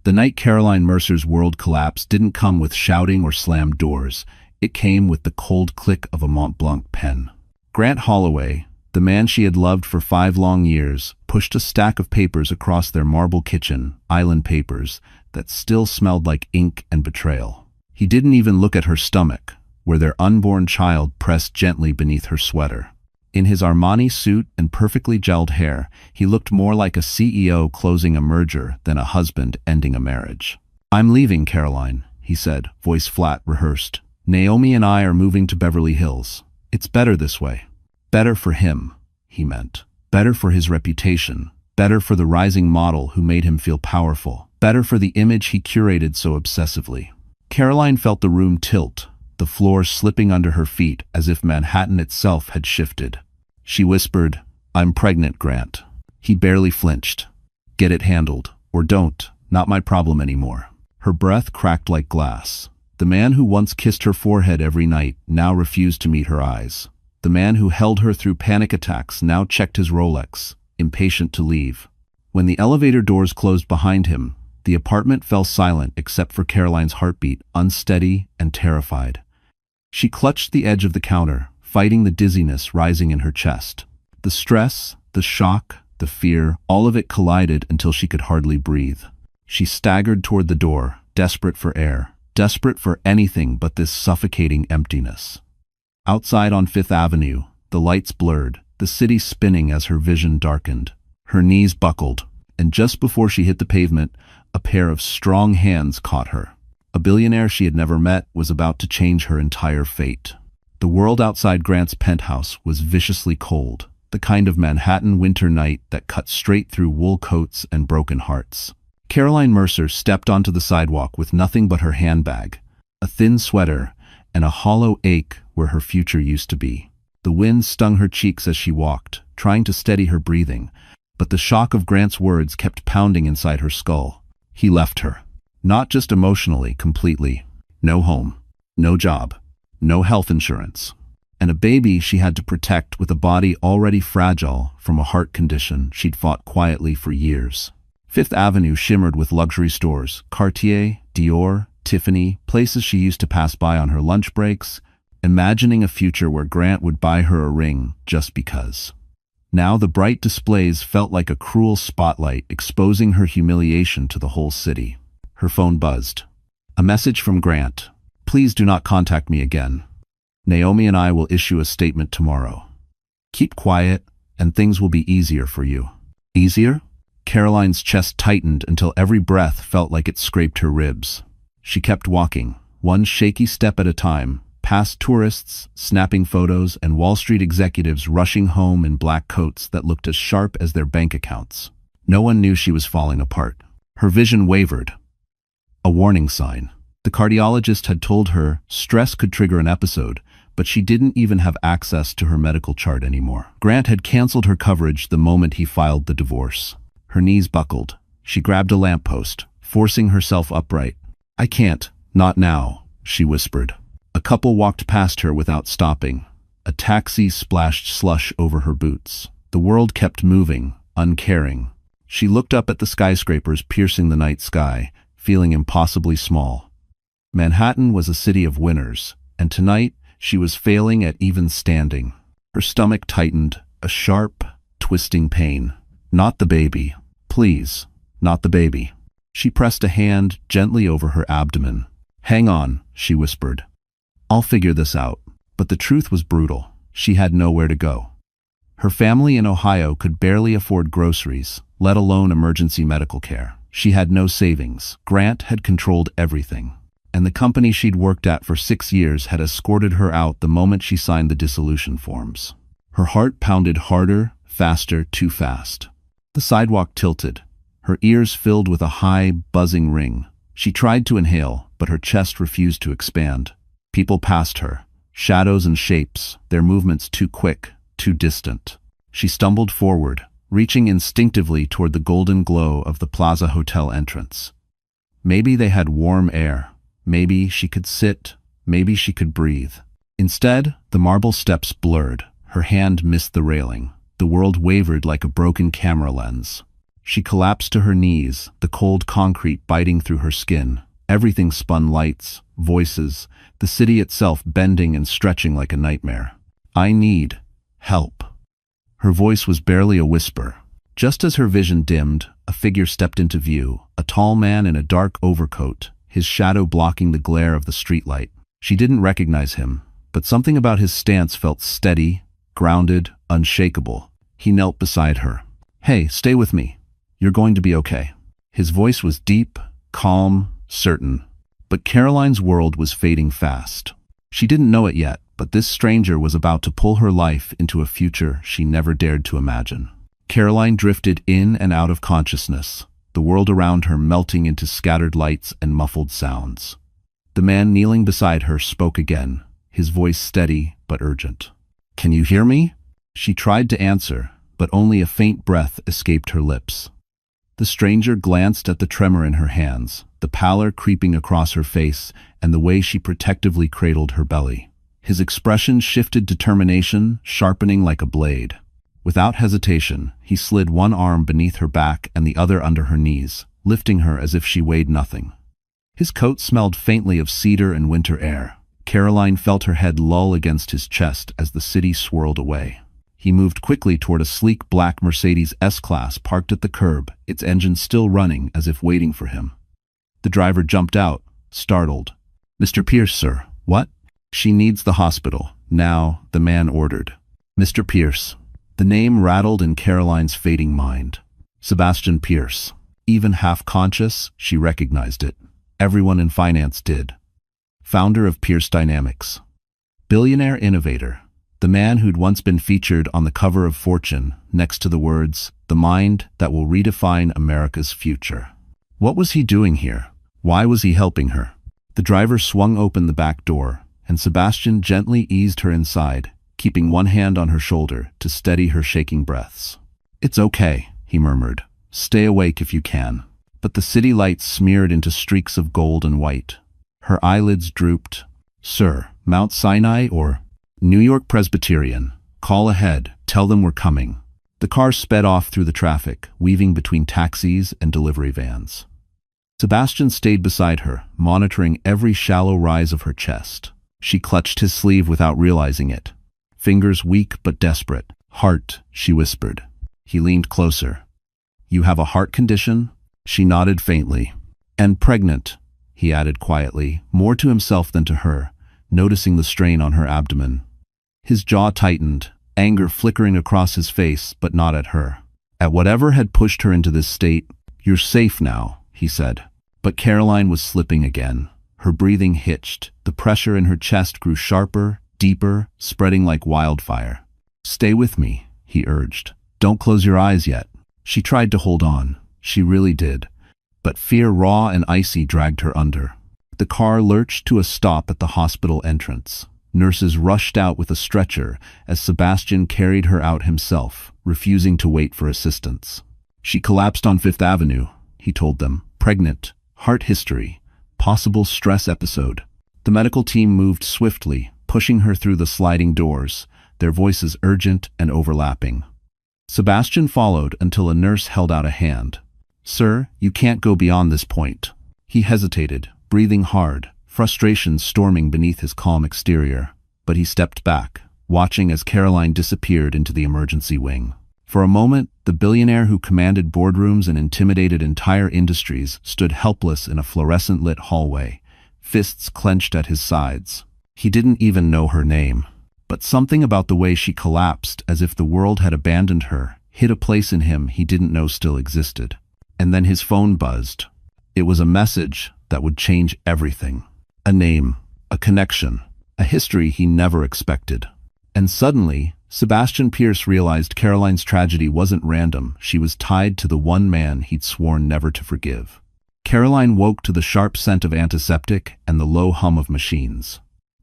The night Caroline Mercer's world collapsed didn't come with shouting or slammed doors. It came with the cold click of a Mont Blanc pen. Grant Holloway, the man she had loved for 5 long years, pushed a stack of papers across their marble kitchen, island papers, that still smelled like ink and betrayal. He didn't even look at her stomach, where their unborn child pressed gently beneath her sweater. In his Armani suit and perfectly gelled hair, he looked more like a CEO closing a merger than a husband ending a marriage. "I'm leaving, Caroline," he said, voice flat, rehearsed. "Naomi and I are moving to Beverly Hills. It's better this way." Better for him, he meant. Better for his reputation. Better for the rising model who made him feel powerful. Better for the image he curated so obsessively. Caroline felt the room tilt, the floor slipping under her feet as if Manhattan itself had shifted. She whispered, "I'm pregnant, Grant." He barely flinched. "Get it handled. Or don't. Not my problem anymore." Her breath cracked like glass. The man who once kissed her forehead every night now refused to meet her eyes. The man who held her through panic attacks now checked his Rolex, impatient to leave. When the elevator doors closed behind him, the apartment fell silent except for Caroline's heartbeat, unsteady and terrified. She clutched the edge of the counter, fighting the dizziness rising in her chest. The stress, the shock, the fear, all of it collided until she could hardly breathe. She staggered toward the door, desperate for air, desperate for anything but this suffocating emptiness. Outside on Fifth Avenue, the lights blurred, the city spinning as her vision darkened. Her knees buckled, and just before she hit the pavement, a pair of strong hands caught her. A billionaire she had never met was about to change her entire fate. The world outside Grant's penthouse was viciously cold, the kind of Manhattan winter night that cut straight through wool coats and broken hearts. Caroline Mercer stepped onto the sidewalk with nothing but her handbag, a thin sweater, and a hollow ache where her future used to be. The wind stung her cheeks as she walked, trying to steady her breathing, but the shock of Grant's words kept pounding inside her skull. He left her. Not just emotionally, completely. No home, no job, no health insurance, and a baby she had to protect with a body already fragile from a heart condition she'd fought quietly for years. Fifth Avenue shimmered with luxury stores, Cartier, Dior, Tiffany, places she used to pass by on her lunch breaks, imagining a future where Grant would buy her a ring just because. Now the bright displays felt like a cruel spotlight exposing her humiliation to the whole city. Her phone buzzed. A message from Grant. "Please do not contact me again. Naomi and I will issue a statement tomorrow. Keep quiet, and things will be easier for you." Easier? Caroline's chest tightened until every breath felt like it scraped her ribs. She kept walking, one shaky step at a time, past tourists, snapping photos, and Wall Street executives rushing home in black coats that looked as sharp as their bank accounts. No one knew she was falling apart. Her vision wavered. A warning sign. The cardiologist had told her stress could trigger an episode, but she didn't even have access to her medical chart anymore. Grant had canceled her coverage the moment he filed the divorce. Her knees buckled. She grabbed a lamppost, forcing herself upright. "I can't, not now," she whispered. A couple walked past her without stopping. A taxi splashed slush over her boots. The world kept moving, uncaring. She looked up at the skyscrapers piercing the night sky, feeling impossibly small. Manhattan was a city of winners, and tonight she was failing at even standing. Her stomach tightened, a sharp, twisting pain. Not the baby. Please, not the baby. She pressed a hand gently over her abdomen. "Hang on," she whispered. "I'll figure this out." But the truth was brutal. She had nowhere to go. Her family in Ohio could barely afford groceries, let alone emergency medical care. She had no savings. Grant had controlled everything. And the company she'd worked at for 6 years had escorted her out the moment she signed the dissolution forms. Her heart pounded harder, faster, too fast. The sidewalk tilted. Her ears filled with a high, buzzing ring. She tried to inhale, but her chest refused to expand. People passed her, shadows and shapes, their movements too quick, too distant. She stumbled forward, reaching instinctively toward the golden glow of the Plaza Hotel entrance. Maybe they had warm air. Maybe she could sit. Maybe she could breathe. Instead, the marble steps blurred. Her hand missed the railing. The world wavered like a broken camera lens. She collapsed to her knees, the cold concrete biting through her skin. Everything spun, lights, voices, the city itself bending and stretching like a nightmare. "I need help." Her voice was barely a whisper. Just as her vision dimmed, a figure stepped into view, a tall man in a dark overcoat, his shadow blocking the glare of the streetlight. She didn't recognize him, but something about his stance felt steady, grounded, unshakable. He knelt beside her. "Hey, stay with me. You're going to be okay." His voice was deep, calm, certain. But Caroline's world was fading fast. She didn't know it yet, but this stranger was about to pull her life into a future she never dared to imagine. Caroline drifted in and out of consciousness, the world around her melting into scattered lights and muffled sounds. The man kneeling beside her spoke again, his voice steady but urgent. "Can you hear me?" She tried to answer, but only a faint breath escaped her lips. The stranger glanced at the tremor in her hands, the pallor creeping across her face, and the way she protectively cradled her belly. His expression shifted determination, sharpening like a blade. Without hesitation, he slid one arm beneath her back and the other under her knees, lifting her as if she weighed nothing. His coat smelled faintly of cedar and winter air. Caroline felt her head lull against his chest as the city swirled away. He moved quickly toward a sleek black Mercedes S-Class parked at the curb, its engine still running as if waiting for him. The driver jumped out, startled. "Mr. Pierce, sir." "What?" "She needs the hospital. Now," the man ordered. "Mr. Pierce." The name rattled in Caroline's fading mind. Sebastian Pierce. Even half-conscious, she recognized it. Everyone in finance did. Founder of Pierce Dynamics. Billionaire innovator. The man who'd once been featured on the cover of Fortune, next to the words, "The mind that will redefine America's future." What was he doing here? Why was he helping her? The driver swung open the back door, and Sebastian gently eased her inside, keeping one hand on her shoulder to steady her shaking breaths. "It's okay," he murmured. "Stay awake if you can." But the city lights smeared into streaks of gold and white. Her eyelids drooped. "Sir, Mount Sinai or New York Presbyterian? Call ahead. Tell them we're coming." The car sped off through the traffic, weaving between taxis and delivery vans. Sebastian stayed beside her, monitoring every shallow rise of her chest. She clutched his sleeve without realizing it. Fingers weak but desperate. "Heart," she whispered. He leaned closer. "You have a heart condition?" She nodded faintly. "And pregnant," he added quietly, more to himself than to her, noticing the strain on her abdomen. His jaw tightened, anger flickering across his face, but not at her. At whatever had pushed her into this state. "You're safe now," he said. But Caroline was slipping again. Her breathing hitched. The pressure in her chest grew sharper, deeper, spreading like wildfire. "Stay with me," he urged. "Don't close your eyes yet." She tried to hold on. She really did. But fear, raw and icy, dragged her under. The car lurched to a stop at the hospital entrance. Nurses rushed out with a stretcher as Sebastian carried her out himself, refusing to wait for assistance. "She collapsed on Fifth Avenue," he told them. "Pregnant. Heart history. Possible stress episode." The medical team moved swiftly, pushing her through the sliding doors, their voices urgent and overlapping. Sebastian followed until a nurse held out a hand. "Sir, you can't go beyond this point." He hesitated, breathing hard, frustration storming beneath his calm exterior. But he stepped back, watching as Caroline disappeared into the emergency wing. For a moment, the billionaire who commanded boardrooms and intimidated entire industries stood helpless in a fluorescent-lit hallway, fists clenched at his sides. He didn't even know her name. But something about the way she collapsed, as if the world had abandoned her, hid a place in him he didn't know still existed. And then his phone buzzed. It was a message that would change everything. A name, a connection, a history he never expected. And suddenly, Sebastian Pierce realized Caroline's tragedy wasn't random. She was tied to the one man he'd sworn never to forgive. Caroline woke to the sharp scent of antiseptic and the low hum of machines.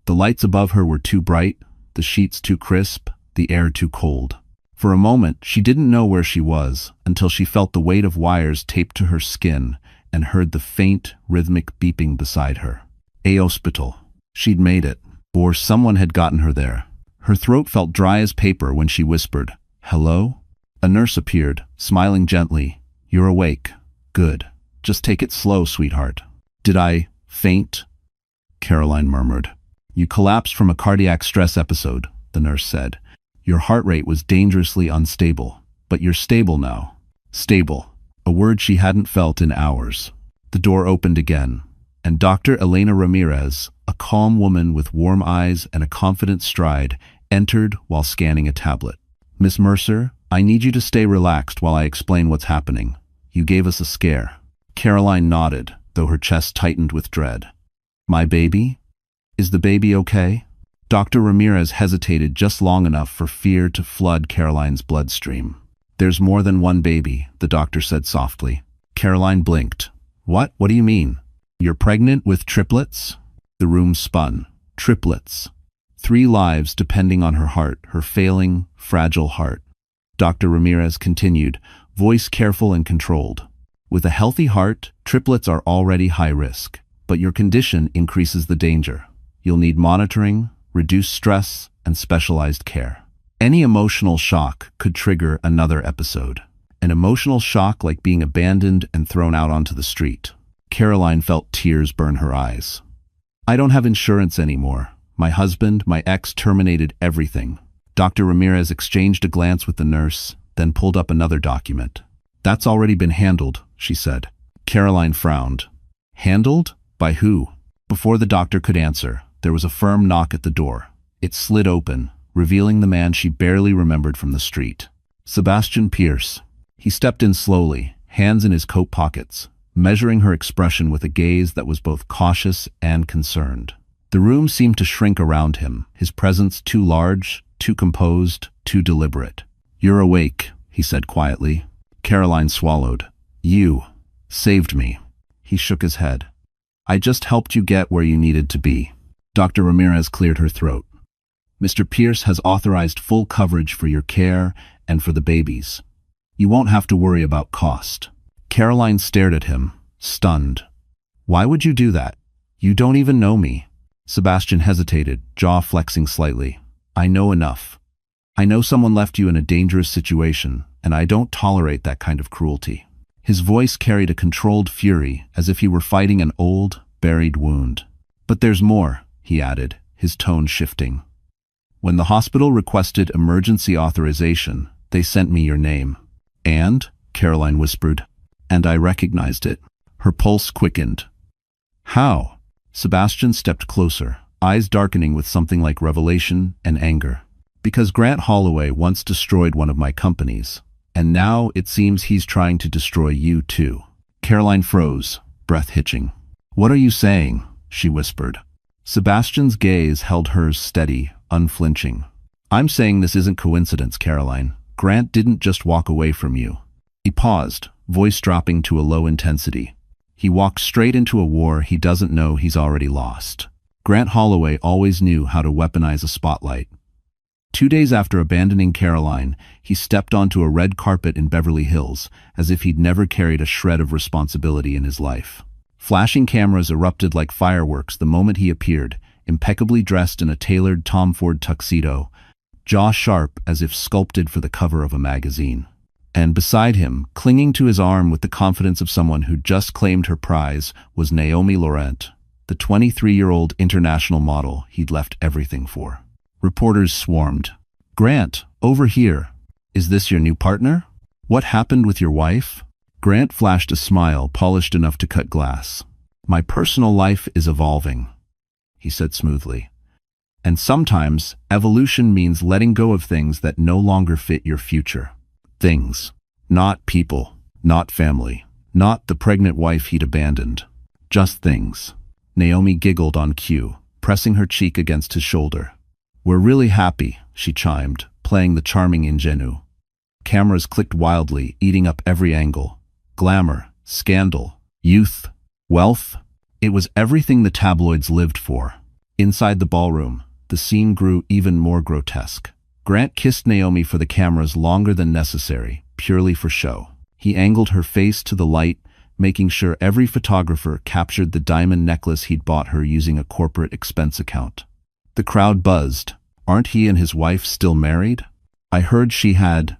The lights above her were too bright, the sheets too crisp, the air too cold. For a moment, she didn't know where she was until she felt the weight of wires taped to her skin and heard the faint, rhythmic beeping beside her. A hospital. She'd made it, or someone had gotten her there. Her throat felt dry as paper when she whispered, "Hello?" A nurse appeared, smiling gently. You're awake. Good. Just take it slow, sweetheart. Did I faint? Caroline murmured. You collapsed from a cardiac stress episode, the nurse said. Your heart rate was dangerously unstable, but you're stable now. Stable, a word she hadn't felt in hours. The door opened again, and Dr. Elena Ramirez, a calm woman with warm eyes and a confident stride, entered while scanning a tablet. Miss Mercer, I need you to stay relaxed while I explain what's happening. You gave us a scare. Caroline nodded, though her chest tightened with dread. My baby? Is the baby okay? Dr. Ramirez hesitated just long enough for fear to flood Caroline's bloodstream. There's more than one baby, the doctor said softly. Caroline blinked. What? What do you mean? You're pregnant with triplets? The room spun. Triplets. 3 lives depending on her heart, her failing, fragile heart. Dr. Ramirez continued, voice careful and controlled. With a healthy heart, triplets are already high risk, but your condition increases the danger. You'll need monitoring, reduced stress, and specialized care. Any emotional shock could trigger another episode. An emotional shock like being abandoned and thrown out onto the street. Caroline felt tears burn her eyes. I don't have insurance anymore. My husband, my ex, terminated everything. Dr. Ramirez exchanged a glance with the nurse, then pulled up another document. That's already been handled, she said. Caroline frowned. Handled? By who? Before the doctor could answer, there was a firm knock at the door. It slid open, revealing the man she barely remembered from the street. Sebastian Pierce. He stepped in slowly, hands in his coat pockets, measuring her expression with a gaze that was both cautious and concerned. The room seemed to shrink around him, his presence too large, too composed, too deliberate. You're awake, he said quietly. Caroline swallowed. You saved me. He shook his head. I just helped you get where you needed to be. Dr. Ramirez cleared her throat. Mr. Pierce has authorized full coverage for your care and for the babies. You won't have to worry about cost. Caroline stared at him, stunned. Why would you do that? You don't even know me. Sebastian hesitated, jaw flexing slightly. I know enough. I know someone left you in a dangerous situation, and I don't tolerate that kind of cruelty. His voice carried a controlled fury, as if he were fighting an old, buried wound. But there's more, he added, his tone shifting. When the hospital requested emergency authorization, they sent me your name. And, Caroline whispered, and I recognized it. Her pulse quickened. How? Sebastian stepped closer, eyes darkening with something like revelation and anger. Because Grant Holloway once destroyed one of my companies, and now it seems he's trying to destroy you too. Caroline froze, breath hitching. What are you saying? She whispered. Sebastian's gaze held hers steady, unflinching. I'm saying this isn't coincidence, Caroline. Grant didn't just walk away from you. He paused, voice dropping to a low intensity. He walked straight into a war he doesn't know he's already lost. Grant Holloway always knew how to weaponize a spotlight. 2 days after abandoning Caroline, he stepped onto a red carpet in Beverly Hills, as if he'd never carried a shred of responsibility in his life. Flashing cameras erupted like fireworks the moment he appeared, impeccably dressed in a tailored Tom Ford tuxedo, jaw sharp as if sculpted for the cover of a magazine. And beside him, clinging to his arm with the confidence of someone who just claimed her prize, was Naomi Laurent, the 23-year-old international model he'd left everything for. Reporters swarmed. Grant, over here. Is this your new partner? What happened with your wife? Grant flashed a smile polished enough to cut glass. My personal life is evolving, he said smoothly. And sometimes, evolution means letting go of things that no longer fit your future. Things. Not people. Not family. Not the pregnant wife he'd abandoned. Just things. Naomi giggled on cue, pressing her cheek against his shoulder. We're really happy, she chimed, playing the charming ingenue. Cameras clicked wildly, eating up every angle. Glamour, scandal, youth, wealth. It was everything the tabloids lived for. Inside the ballroom, the scene grew even more grotesque. Grant kissed Naomi for the cameras longer than necessary, purely for show. He angled her face to the light, making sure every photographer captured the diamond necklace he'd bought her using a corporate expense account. The crowd buzzed. Aren't he and his wife still married? I heard she had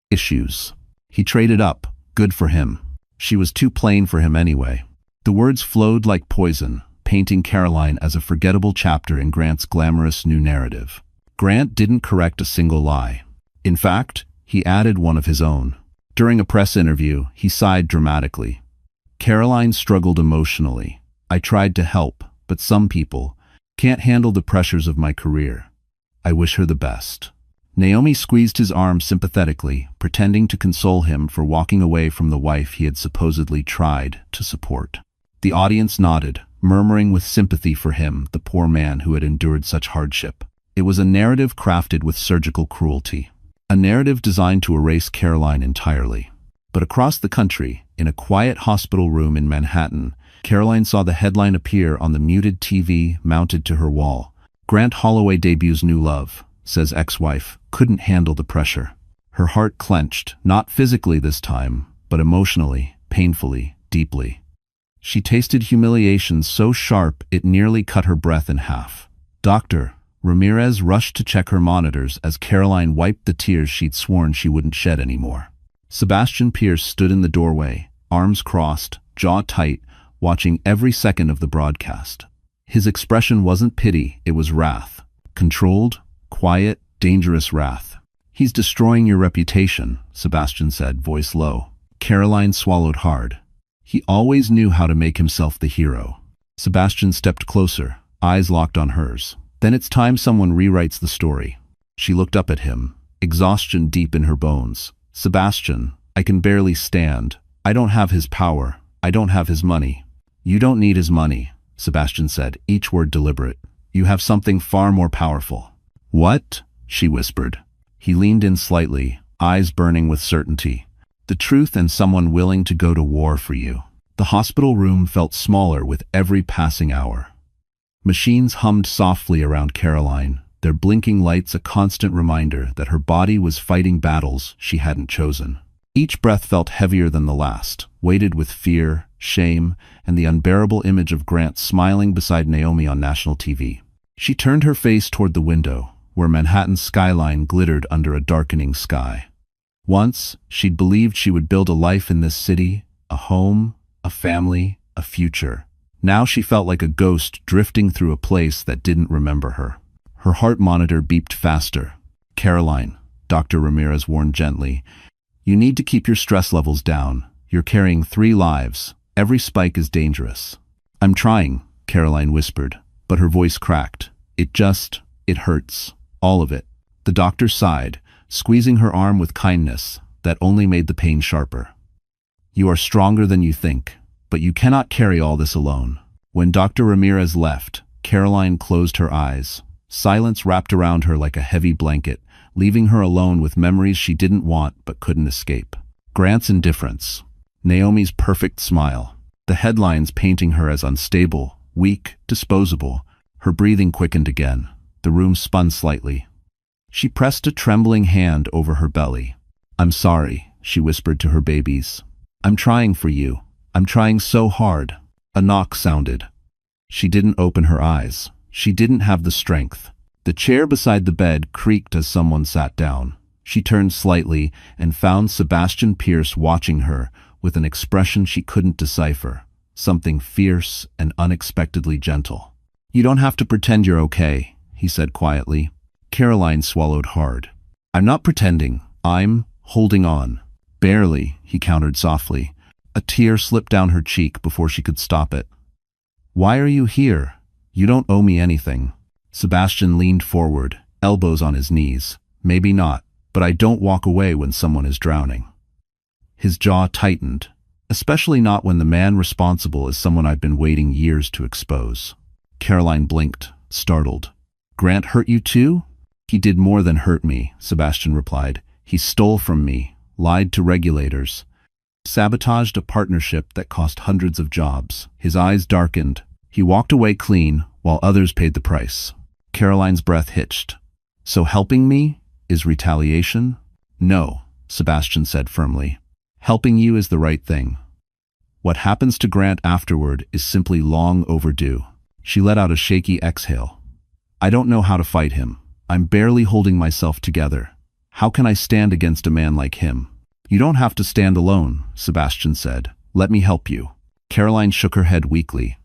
issues. He traded up, Good for him. She was too plain for him anyway. The words flowed like poison, painting Caroline as a forgettable chapter in Grant's glamorous new narrative. Grant didn't correct a single lie. In fact, he added one of his own. During a press interview, he sighed dramatically. Caroline struggled emotionally. I tried to help, but some people can't handle the pressures of my career. I wish her the best. Naomi squeezed his arm sympathetically, pretending to console him for walking away from the wife he had supposedly tried to support. The audience nodded, murmuring with sympathy for him, the poor man who had endured such hardship. It was a narrative crafted with surgical cruelty. A narrative designed to erase Caroline entirely. But across the country, in a quiet hospital room in Manhattan, Caroline saw the headline appear on the muted TV mounted to her wall. Grant Holloway debuts new love, says ex-wife, couldn't handle the pressure. Her heart clenched, not physically this time, but emotionally, painfully, deeply. She tasted humiliation so sharp it nearly cut her breath in half. Dr. Ramirez rushed to check her monitors as Caroline wiped the tears she'd sworn she wouldn't shed anymore. Sebastian Pierce stood in the doorway, arms crossed, jaw tight, watching every second of the broadcast. His expression wasn't pity, it was wrath. Controlled, quiet, dangerous wrath. He's destroying your reputation, Sebastian said, voice low. Caroline swallowed hard. He always knew how to make himself the hero. Sebastian stepped closer, eyes locked on hers. Then it's time someone rewrites the story. She looked up at him, exhaustion deep in her bones. Sebastian, I can barely stand. I don't have his power. I don't have his money. You don't need his money, Sebastian said, each word deliberate. You have something far more powerful. What? She whispered. He leaned in slightly, eyes burning with certainty. The truth and someone willing to go to war for you. The hospital room felt smaller with every passing hour. Machines hummed softly around Caroline, their blinking lights a constant reminder that her body was fighting battles she hadn't chosen. Each breath felt heavier than the last, weighted with fear, shame, and the unbearable image of Grant smiling beside Naomi on national TV. She turned her face toward the window, where Manhattan's skyline glittered under a darkening sky. Once, she'd believed she would build a life in this city, a home, a family, a future. Now she felt like a ghost drifting through a place that didn't remember her. Her heart monitor beeped faster. Caroline, Dr. Ramirez warned gently, you need to keep your stress levels down. You're carrying 3 lives. Every spike is dangerous. I'm trying, Caroline whispered, but her voice cracked. It hurts. All of it. The doctor sighed, squeezing her arm with kindness that only made the pain sharper. You are stronger than you think, but you cannot carry all this alone. When Dr. Ramirez left, Caroline closed her eyes. Silence wrapped around her like a heavy blanket, leaving her alone with memories she didn't want but couldn't escape. Grant's indifference. Naomi's perfect smile. The headlines painting her as unstable, weak, disposable. Her breathing quickened again. The room spun slightly. She pressed a trembling hand over her belly. I'm sorry, she whispered to her babies. I'm trying for you. I'm trying so hard. A knock sounded. She didn't open her eyes. She didn't have the strength. The chair beside the bed creaked as someone sat down. She turned slightly and found Sebastian Pierce watching her with an expression she couldn't decipher, something fierce and unexpectedly gentle. You don't have to pretend you're okay, he said quietly. Caroline swallowed hard. I'm not pretending. I'm holding on. Barely, he countered softly. A tear slipped down her cheek before she could stop it. Why are you here? You don't owe me anything. Sebastian leaned forward, elbows on his knees. Maybe not, but I don't walk away when someone is drowning. His jaw tightened, especially not when the man responsible is someone I've been waiting years to expose. Caroline blinked, startled. Grant hurt you too? He did more than hurt me, Sebastian replied. He stole from me, lied to regulators, sabotaged a partnership that cost hundreds of jobs. His eyes darkened. He walked away clean, while others paid the price. Caroline's breath hitched. So helping me is retaliation? No, Sebastian said firmly. Helping you is the right thing. What happens to Grant afterward is simply long overdue. She let out a shaky exhale. I don't know how to fight him. I'm barely holding myself together. How can I stand against a man like him? You don't have to stand alone, Sebastian said. Let me help you. Caroline shook her head weakly.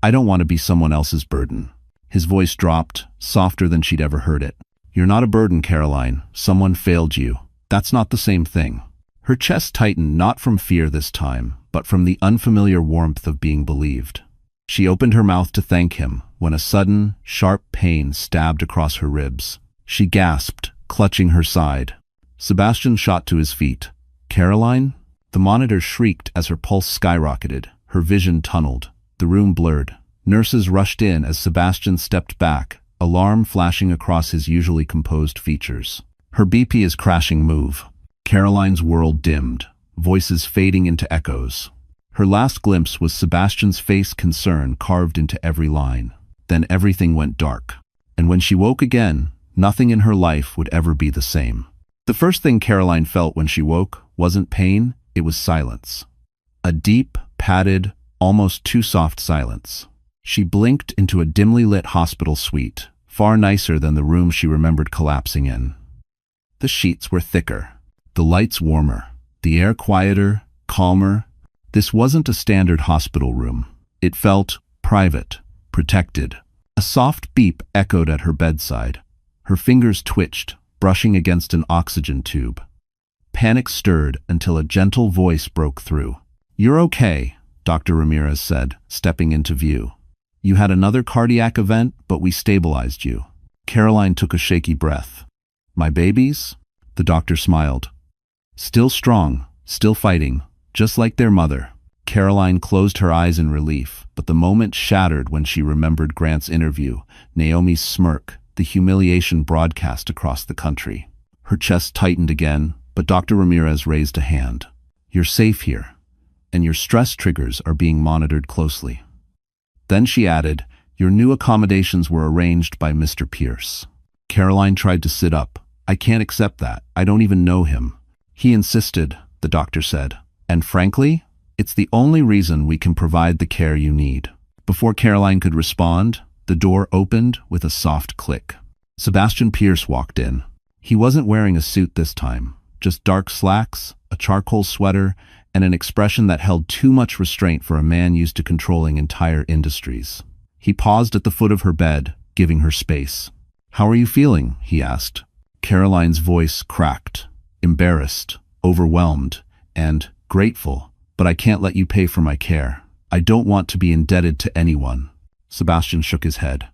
I don't want to be someone else's burden. His voice dropped, softer than she'd ever heard it. You're not a burden, Caroline. Someone failed you. That's not the same thing. Her chest tightened, not from fear this time, but from the unfamiliar warmth of being believed. She opened her mouth to thank him when a sudden, sharp pain stabbed across her ribs. She gasped, clutching her side. Sebastian shot to his feet. Caroline? The monitor shrieked as her pulse skyrocketed. Her vision tunneled. The room blurred. Nurses rushed in as Sebastian stepped back, alarm flashing across his usually composed features. Her BP is crashing move. Caroline's world dimmed, voices fading into echoes. Her last glimpse was Sebastian's face, concern carved into every line. Then everything went dark. And when she woke again, nothing in her life would ever be the same. The first thing Caroline felt when she woke wasn't pain, it was silence. A deep, padded, almost too soft silence. She blinked into a dimly lit hospital suite, far nicer than the room she remembered collapsing in. The sheets were thicker, the lights warmer, the air quieter, calmer. This wasn't a standard hospital room. It felt private, protected. A soft beep echoed at her bedside. Her fingers twitched, brushing against an oxygen tube. Panic stirred until a gentle voice broke through. You're okay, Dr. Ramirez said, stepping into view. You had another cardiac event, but we stabilized you. Caroline took a shaky breath. My babies? The doctor smiled. Still strong, still fighting, just like their mother. Caroline closed her eyes in relief, but the moment shattered when she remembered Grant's interview, Naomi's smirk, the humiliation broadcast across the country. Her chest tightened again, but Dr. Ramirez raised a hand. You're safe here, and your stress triggers are being monitored closely. Then she added, your new accommodations were arranged by Mr. Pierce. Caroline tried to sit up. I can't accept that. I don't even know him. He insisted, the doctor said. And frankly, it's the only reason we can provide the care you need. Before Caroline could respond, the door opened with a soft click. Sebastian Pierce walked in. He wasn't wearing a suit this time, just dark slacks, a charcoal sweater, and an expression that held too much restraint for a man used to controlling entire industries. He paused at the foot of her bed, giving her space. How are you feeling? He asked. Caroline's voice cracked, embarrassed, overwhelmed, and grateful. But I can't let you pay for my care. I don't want to be indebted to anyone. Sebastian shook his head.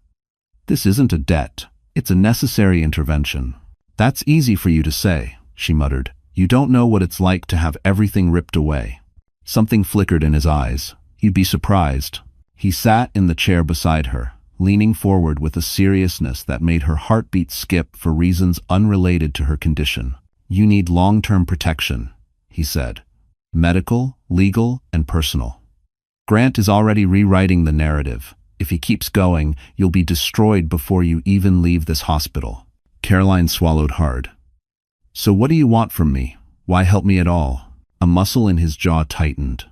This isn't a debt. It's a necessary intervention. That's easy for you to say, she muttered. You don't know what it's like to have everything ripped away. Something flickered in his eyes. You'd be surprised. He sat in the chair beside her, leaning forward with a seriousness that made her heartbeat skip for reasons unrelated to her condition. You need long-term protection, he said. Medical, legal, and personal. Grant is already rewriting the narrative. If he keeps going, you'll be destroyed before you even leave this hospital. Caroline swallowed hard. So what do you want from me? Why help me at all? A muscle in his jaw tightened.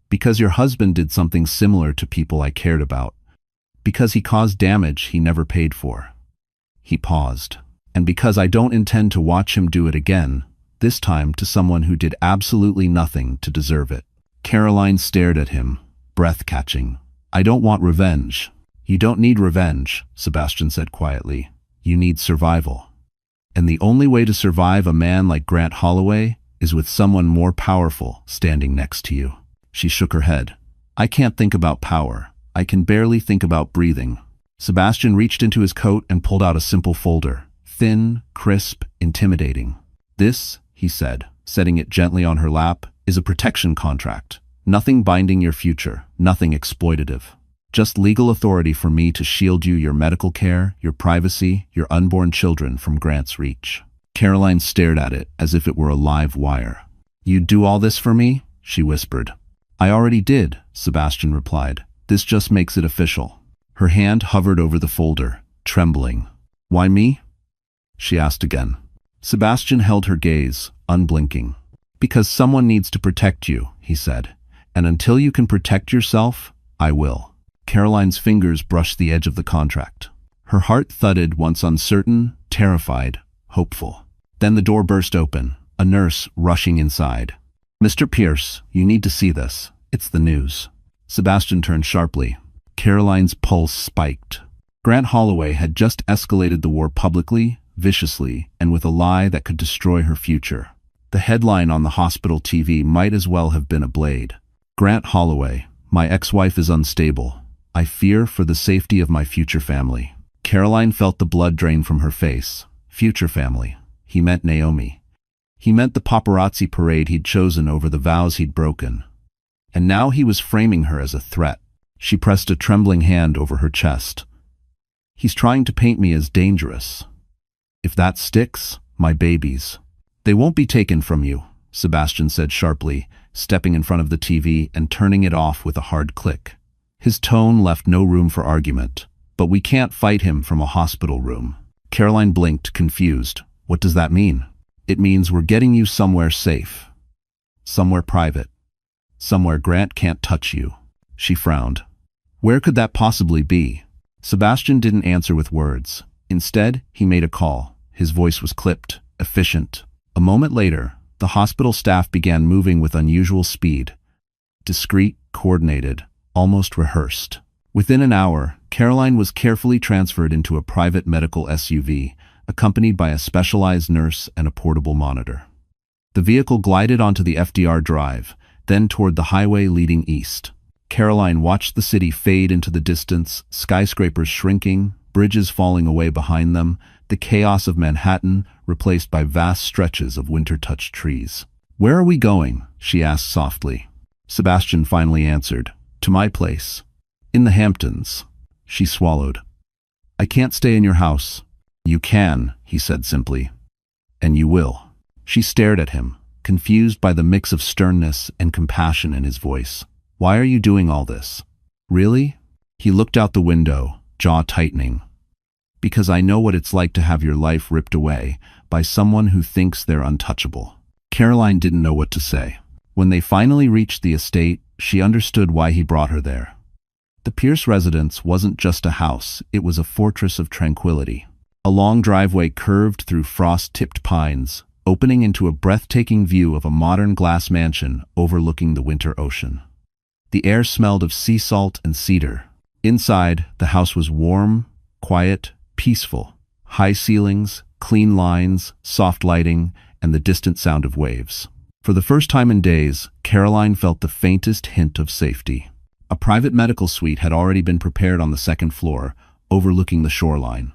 Because your husband did something similar to people I cared about. Because he caused damage he never paid for. He paused. And because I don't intend to watch him do it again, this time to someone who did absolutely nothing to deserve it. Caroline stared at him, breath-catching. I don't want revenge. You don't need revenge, Sebastian said quietly. You need survival. And the only way to survive a man like Grant Holloway is with someone more powerful standing next to you. She shook her head. I can't think about power. I can barely think about breathing. Sebastian reached into his coat and pulled out a simple folder. Thin, crisp, intimidating. This, he said, setting it gently on her lap, is a protection contract. Nothing binding your future, nothing exploitative. Just legal authority for me to shield you your medical care, your privacy, your unborn children from Grant's reach. Caroline stared at it as if it were a live wire. You'd do all this for me? She whispered. I already did, Sebastian replied. This just makes it official. Her hand hovered over the folder, trembling. Why me? She asked again. Sebastian held her gaze, unblinking. Because someone needs to protect you, he said. And until you can protect yourself, I will. Caroline's fingers brushed the edge of the contract. Her heart thudded, once uncertain, terrified, hopeful. Then the door burst open. a nurse rushing inside. "Mr. Pierce, you need to see this. It's the news." Sebastian turned sharply. Caroline's pulse spiked. Grant Holloway had just escalated the war publicly, viciously, and with a lie that could destroy her future. The headline on the hospital TV might as well have been a blade. "Grant Holloway, my ex-wife is unstable. I fear for the safety of my future family." Caroline felt the blood drain from her face. Future family. He meant Naomi. He meant the paparazzi parade he'd chosen over the vows he'd broken. And now he was framing her as a threat. She pressed a trembling hand over her chest. "He's trying to paint me as dangerous. If that sticks, my babies. They won't be taken from you," Sebastian said sharply, stepping in front of the TV and turning it off with a hard click. His tone left no room for argument. "But we can't fight him from a hospital room." Caroline blinked, confused. "What does that mean?" "It means we're getting you somewhere safe. Somewhere private. Somewhere Grant can't touch you." She frowned. "Where could that possibly be?" Sebastian didn't answer with words. Instead, he made a call. His voice was clipped, efficient. A moment later, the hospital staff began moving with unusual speed. Discreet, coordinated, almost rehearsed. Within an hour, Caroline was carefully transferred into a private medical SUV, accompanied by a specialized nurse and a portable monitor. The vehicle glided onto the FDR Drive, then toward the highway leading east. Caroline watched the city fade into the distance, skyscrapers shrinking, bridges falling away behind them, the chaos of Manhattan replaced by vast stretches of winter-touched trees. "Where are we going?" she asked softly. Sebastian finally answered, "To my place. In the Hamptons." She swallowed. "I can't stay in your house." "You can," he said simply. "And you will." She stared at him, confused by the mix of sternness and compassion in his voice. "Why are you doing all this? Really?" He looked out the window, jaw tightening. "Because I know what it's like to have your life ripped away by someone who thinks they're untouchable." Caroline didn't know what to say. When they finally reached the estate, she understood why he brought her there. The Pierce residence wasn't just a house, it was a fortress of tranquility. A long driveway curved through frost-tipped pines, opening into a breathtaking view of a modern glass mansion overlooking the winter ocean. The air smelled of sea salt and cedar. Inside, the house was warm, quiet, peaceful. High ceilings, clean lines, soft lighting, and the distant sound of waves. For the first time in days, Caroline felt the faintest hint of safety. A private medical suite had already been prepared on the second floor, overlooking the shoreline.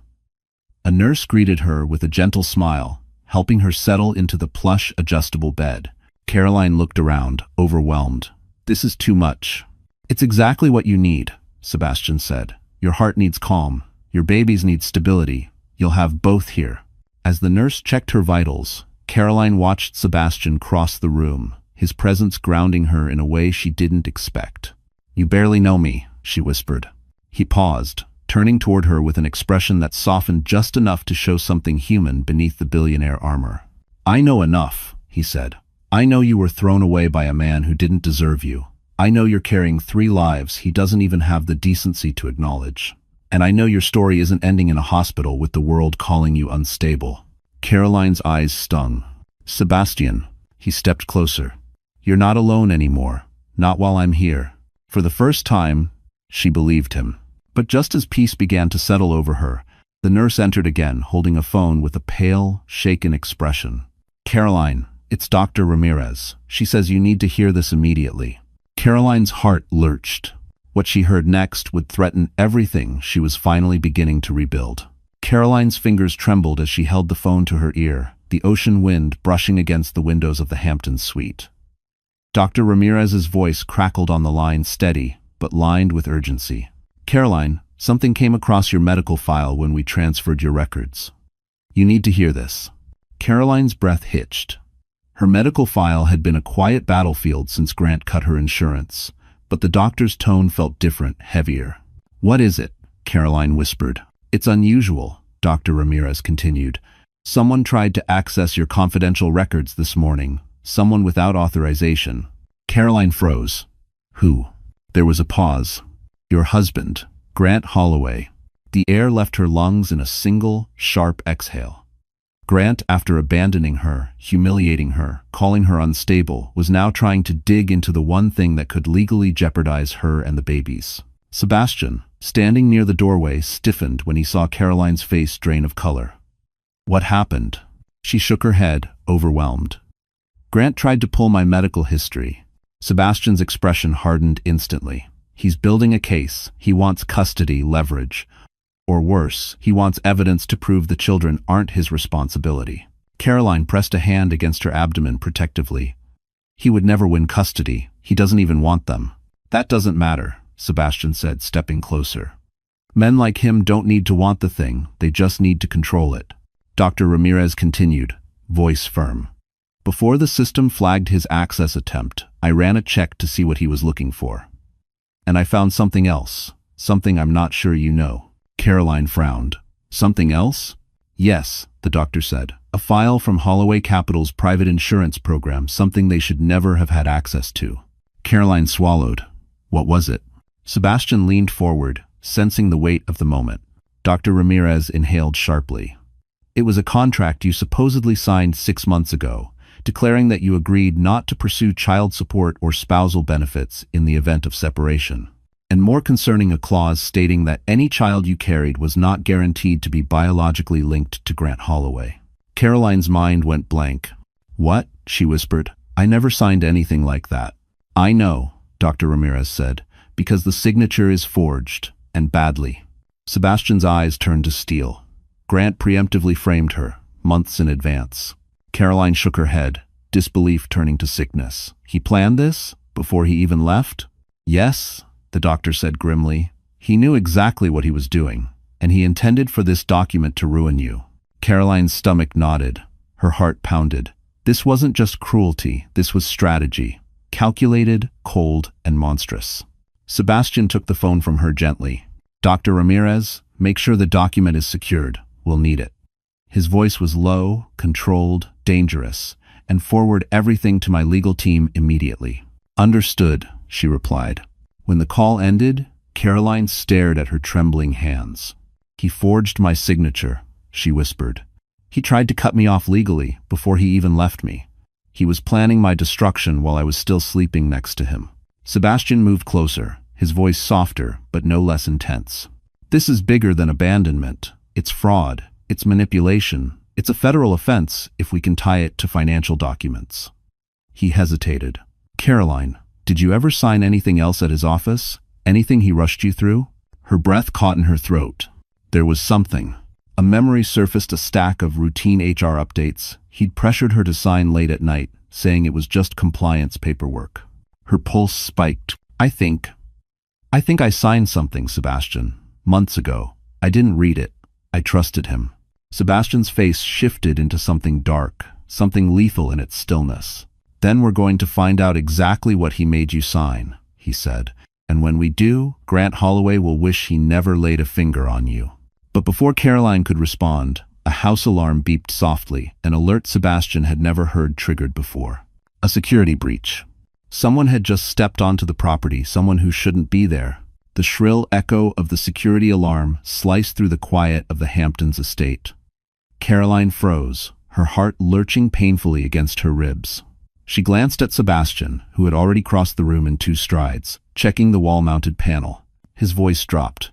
A nurse greeted her with a gentle smile, helping her settle into the plush, adjustable bed. Caroline looked around, overwhelmed. "This is too much." "It's exactly what you need," Sebastian said. "Your heart needs calm. Your babies need stability. You'll have both here." As the nurse checked her vitals, Caroline watched Sebastian cross the room, his presence grounding her in a way she didn't expect. "You barely know me," she whispered. He paused, turning toward her with an expression that softened just enough to show something human beneath the billionaire armor. "I know enough," he said. "I know you were thrown away by a man who didn't deserve you. I know you're carrying 3 lives he doesn't even have the decency to acknowledge. And I know your story isn't ending in a hospital with the world calling you unstable." Caroline's eyes stung. "Sebastian," he stepped closer. "You're not alone anymore. Not while I'm here." For the first time, she believed him. But just as peace began to settle over her, the nurse entered again, holding a phone with a pale, shaken expression. "Caroline, it's Dr. Ramirez. She says you need to hear this immediately." Caroline's heart lurched. What she heard next would threaten everything she was finally beginning to rebuild. Caroline's fingers trembled as she held the phone to her ear, the ocean wind brushing against the windows of the Hamptons suite. Dr. Ramirez's voice crackled on the line, steady, but lined with urgency. "Caroline, something came across your medical file when we transferred your records. You need to hear this." Caroline's breath hitched. Her medical file had been a quiet battlefield since Grant cut her insurance, but the doctor's tone felt different, heavier. "What is it?" Caroline whispered. "It's unusual," Dr. Ramirez continued. "Someone tried to access your confidential records this morning. Someone without authorization." Caroline froze. "Who?" There was a pause. "Your husband, Grant Holloway." The air left her lungs in a single, sharp exhale. Grant, after abandoning her, humiliating her, calling her unstable, was now trying to dig into the one thing that could legally jeopardize her and the babies. Sebastian, standing near the doorway, stiffened when he saw Caroline's face drain of color. What happened? She shook her head, overwhelmed. Grant tried to pull my medical history. Sebastian's expression hardened instantly. He's building a case. He wants custody, leverage. Or worse, he wants evidence to prove the children aren't his responsibility. Caroline pressed a hand against her abdomen protectively. He would never win custody. He doesn't even want them. That doesn't matter, Sebastian said, stepping closer. Men like him don't need to want the thing, they just need to control it. Dr. Ramirez continued, voice firm. Before the system flagged his access attempt, I ran a check to see what he was looking for. And I found something else, something I'm not sure you know. Caroline frowned. Something else? Yes, the doctor said. A file from Holloway Capital's private insurance program, something they should never have had access to. Caroline swallowed. What was it? Sebastian leaned forward, sensing the weight of the moment. Dr. Ramirez inhaled sharply. It was a contract you supposedly signed 6 months ago, declaring that you agreed not to pursue child support or spousal benefits in the event of separation. And more concerning, a clause stating that any child you carried was not guaranteed to be biologically linked to Grant Holloway. Caroline's mind went blank. What? She whispered. I never signed anything like that. I know, Dr. Ramirez said, because the signature is forged, and badly. Sebastian's eyes turned to steel. Grant preemptively framed her, months in advance. Caroline shook her head, disbelief turning to sickness. He planned this? Before he even left? Yes, the doctor said grimly. He knew exactly what he was doing, and he intended for this document to ruin you. Caroline's stomach nodded. Her heart pounded. This wasn't just cruelty, this was strategy. Calculated, cold, and monstrous. Sebastian took the phone from her gently. Dr. Ramirez, make sure the document is secured. We'll need it. His voice was low, controlled, dangerous, and forward everything to my legal team immediately. Understood, she replied. When the call ended, Caroline stared at her trembling hands. He forged my signature, she whispered. He tried to cut me off legally before he even left me. He was planning my destruction while I was still sleeping next to him. Sebastian moved closer, his voice softer but no less intense. This is bigger than abandonment. It's fraud. It's manipulation. It's a federal offense if we can tie it to financial documents. He hesitated. Caroline, did you ever sign anything else at his office? Anything he rushed you through? Her breath caught in her throat. There was something. A memory surfaced, a stack of routine HR updates. He'd pressured her to sign late at night, saying it was just compliance paperwork. Her pulse spiked. I think I signed something, Sebastian. Months ago. I didn't read it. I trusted him. Sebastian's face shifted into something dark, something lethal in its stillness. Then we're going to find out exactly what he made you sign, he said. And when we do, Grant Holloway will wish he never laid a finger on you. But before Caroline could respond, a house alarm beeped softly, an alert Sebastian had never heard triggered before. A security breach. Someone had just stepped onto the property, someone who shouldn't be there. The shrill echo of the security alarm sliced through the quiet of the Hamptons estate. Caroline froze, her heart lurching painfully against her ribs. She glanced at Sebastian, who had already crossed the room in 2 strides, checking the wall-mounted panel. His voice dropped.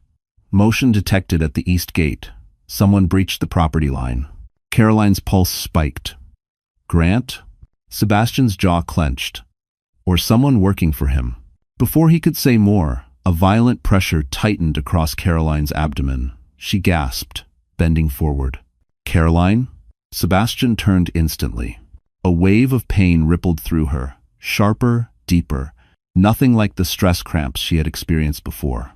Motion detected at the east gate. Someone breached the property line. Caroline's pulse spiked. Grant? Sebastian's jaw clenched. Or someone working for him. Before he could say more, a violent pressure tightened across Caroline's abdomen. She gasped, bending forward. Caroline? Sebastian turned instantly. A wave of pain rippled through her, sharper, deeper, nothing like the stress cramps she had experienced before.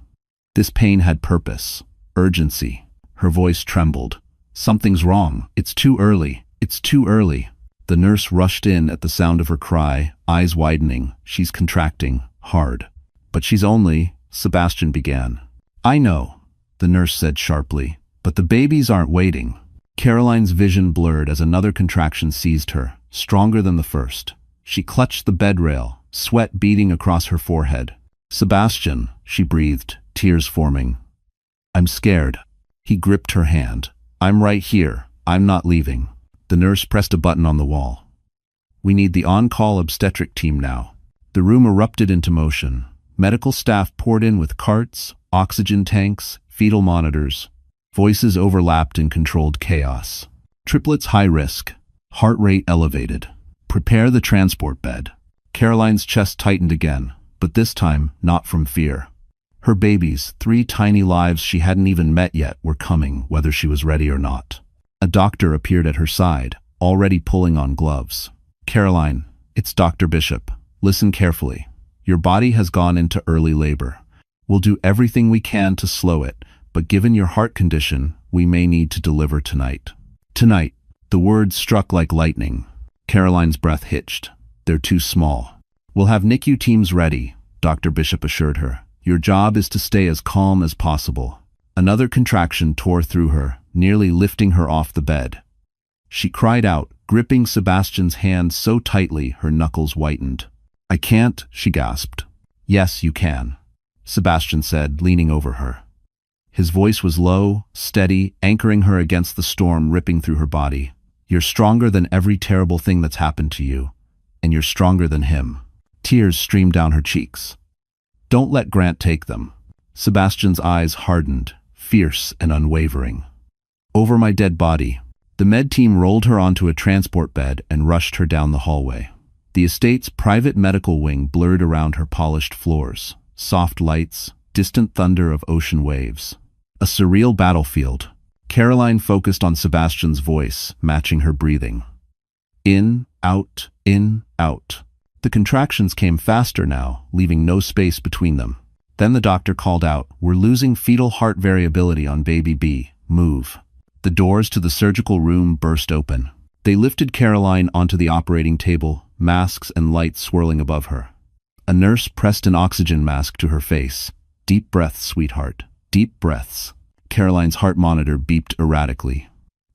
This pain had purpose, urgency. Her voice trembled. Something's wrong. It's too early. It's too early. The nurse rushed in at the sound of her cry, eyes widening. She's contracting, hard. But she's only, Sebastian began. I know, the nurse said sharply, but the babies aren't waiting. Caroline's vision blurred as another contraction seized her, stronger than the first. She clutched the bed rail, sweat beading across her forehead. Sebastian, she breathed, tears forming. I'm scared. He gripped her hand. I'm right here. I'm not leaving. The nurse pressed a button on the wall. "We need the on-call obstetric team now." The room erupted into motion. Medical staff poured in with carts, oxygen tanks, fetal monitors. Voices overlapped in controlled chaos. "Triplets high risk. Heart rate elevated. Prepare the transport bed." Caroline's chest tightened again, but this time not from fear. Her babies, 3 tiny lives she hadn't even met yet, were coming, whether she was ready or not. A doctor appeared at her side, already pulling on gloves. "Caroline, it's Dr. Bishop. Listen carefully. Your body has gone into early labor. We'll do everything we can to slow it, but given your heart condition, we may need to deliver tonight." Tonight. The words struck like lightning. Caroline's breath hitched. "They're too small." "We'll have NICU teams ready," Dr. Bishop assured her. "Your job is to stay as calm as possible." Another contraction tore through her, nearly lifting her off the bed. She cried out, gripping Sebastian's hand so tightly her knuckles whitened. "I can't," she gasped. "Yes, you can," Sebastian said, leaning over her. His voice was low, steady, anchoring her against the storm ripping through her body. "You're stronger than every terrible thing that's happened to you, and you're stronger than him." Tears streamed down her cheeks. "Don't let Grant take them." Sebastian's eyes hardened, fierce and unwavering. "Over my dead body." The med team rolled her onto a transport bed and rushed her down the hallway. The estate's private medical wing blurred around her polished floors. Soft lights, distant thunder of ocean waves. A surreal battlefield. Caroline focused on Sebastian's voice, matching her breathing. In, out, in, out. The contractions came faster now, leaving no space between them. Then the doctor called out, "We're losing fetal heart variability on baby B. Move." The doors to the surgical room burst open. They lifted Caroline onto the operating table, masks and lights swirling above her. A nurse pressed an oxygen mask to her face. "Deep breaths, sweetheart. Deep breaths." Caroline's heart monitor beeped erratically.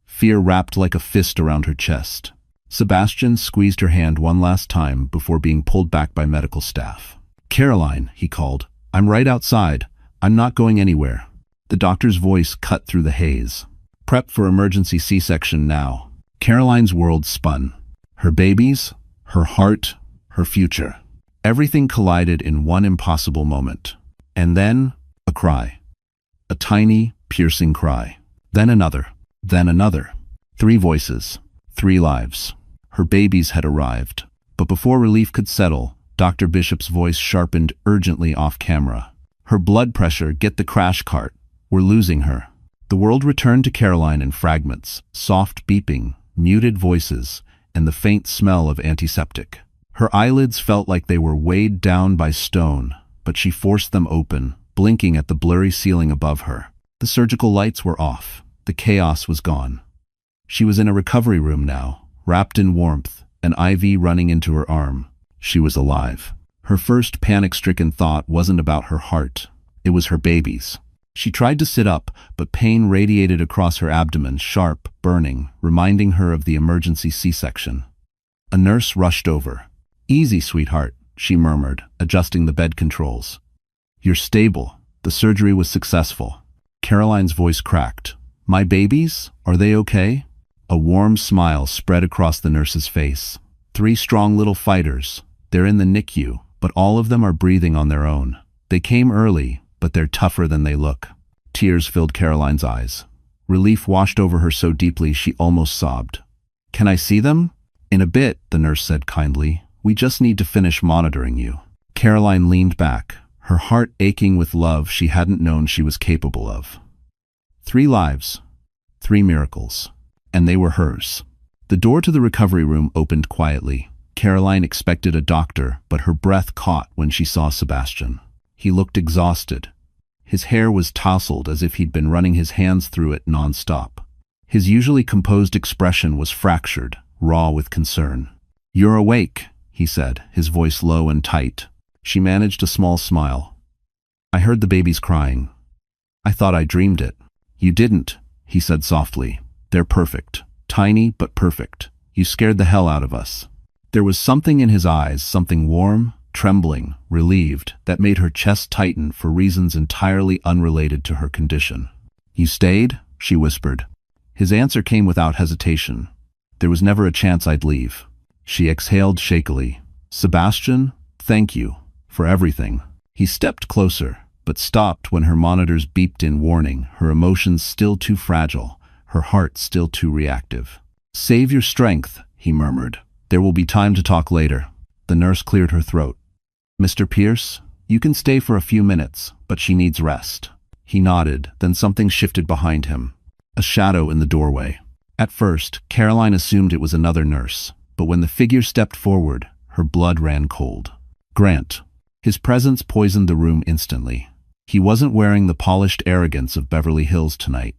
Fear wrapped like a fist around her chest. Sebastian squeezed her hand one last time before being pulled back by medical staff. "Caroline," he called, "I'm right outside. I'm not going anywhere." The doctor's voice cut through the haze. "Prep for emergency C-section now." Caroline's world spun. Her babies, her heart, her future. Everything collided in one impossible moment. And then, a cry. A tiny, piercing cry. Then another. Then another. 3 voices. 3 lives. Her babies had arrived. But before relief could settle, Dr. Bishop's voice sharpened urgently off camera. "Her blood pressure, get the crash cart. We're losing her." The world returned to Caroline in fragments, soft beeping, muted voices, and the faint smell of antiseptic. Her eyelids felt like they were weighed down by stone, but she forced them open, blinking at the blurry ceiling above her. The surgical lights were off. The chaos was gone. She was in a recovery room now, wrapped in warmth, an IV running into her arm. She was alive. Her first panic-stricken thought wasn't about her heart. It was her babies. She tried to sit up, but pain radiated across her abdomen, sharp, burning, reminding her of the emergency C-section. A nurse rushed over. "Easy, sweetheart," she murmured, adjusting the bed controls. "You're stable. The surgery was successful." Caroline's voice cracked. "My babies? Are they okay?" A warm smile spread across the nurse's face. 3 strong little fighters. They're in the NICU, but all of them are breathing on their own. They came early, but they're tougher than they look. Tears filled Caroline's eyes. Relief washed over her so deeply she almost sobbed. "Can I see them?" "In a bit," the nurse said kindly. "We just need to finish monitoring you." Caroline leaned back, her heart aching with love she hadn't known she was capable of. 3 lives, 3 miracles, and they were hers. The door to the recovery room opened quietly. Caroline expected a doctor, but her breath caught when she saw Sebastian. He looked exhausted. His hair was tousled as if he'd been running his hands through it nonstop. His usually composed expression was fractured, raw with concern. "You're awake," he said, his voice low and tight. She managed a small smile. "I heard the babies crying. I thought I dreamed it." "You didn't," he said softly. "They're perfect. Tiny, but perfect. You scared the hell out of us." There was something in his eyes, something warm, trembling, relieved, that made her chest tighten for reasons entirely unrelated to her condition. "You stayed?" she whispered. His answer came without hesitation. There was never a chance I'd leave. She exhaled shakily. Sebastian, thank you for everything. He stepped closer, but stopped when her monitors beeped in warning, her emotions still too fragile, her heart still too reactive. Save your strength, he murmured. There will be time to talk later. The nurse cleared her throat. Mr. Pierce, you can stay for a few minutes, but she needs rest. He nodded, then something shifted behind him. A shadow in the doorway. At first, Caroline assumed it was another nurse, but when the figure stepped forward, her blood ran cold. Grant. His presence poisoned the room instantly. He wasn't wearing the polished arrogance of Beverly Hills tonight.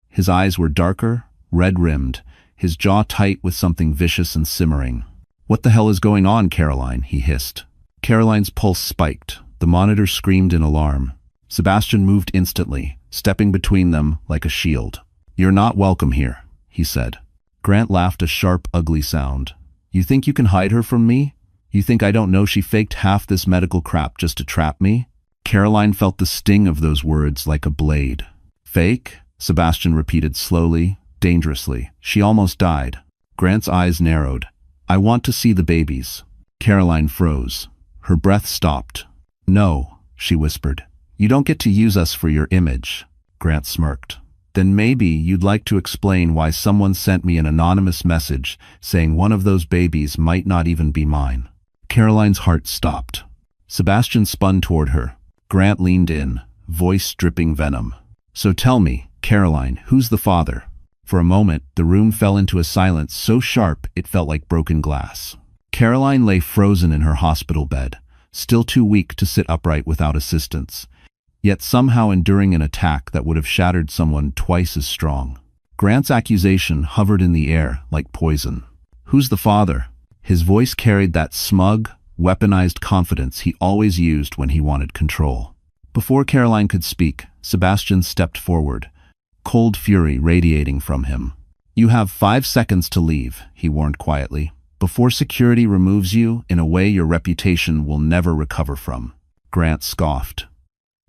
His eyes were darker, red-rimmed, his jaw tight with something vicious and simmering. What the hell is going on, Caroline? He hissed. Caroline's pulse spiked. The monitor screamed in alarm. Sebastian moved instantly, stepping between them like a shield. You're not welcome here, he said. Grant laughed a sharp, ugly sound. You think you can hide her from me? You think I don't know she faked half this medical crap just to trap me? Caroline felt the sting of those words like a blade. Fake? Sebastian repeated slowly, dangerously. She almost died. Grant's eyes narrowed. I want to see the babies. Caroline froze. Her breath stopped. No, she whispered. You don't get to use us for your image. Grant smirked. Then maybe you'd like to explain why someone sent me an anonymous message saying one of those babies might not even be mine. Caroline's heart stopped. Sebastian spun toward her. Grant leaned in, voice dripping venom. So tell me, Caroline, who's the father? For a moment, the room fell into a silence so sharp it felt like broken glass. Caroline lay frozen in her hospital bed, still too weak to sit upright without assistance, yet somehow enduring an attack that would have shattered someone twice as strong. Grant's accusation hovered in the air like poison. Who's the father? His voice carried that smug, weaponized confidence he always used when he wanted control. Before Caroline could speak, Sebastian stepped forward, cold fury radiating from him. You have 5 seconds to leave, he warned quietly, before security removes you in a way your reputation will never recover from. Grant scoffed.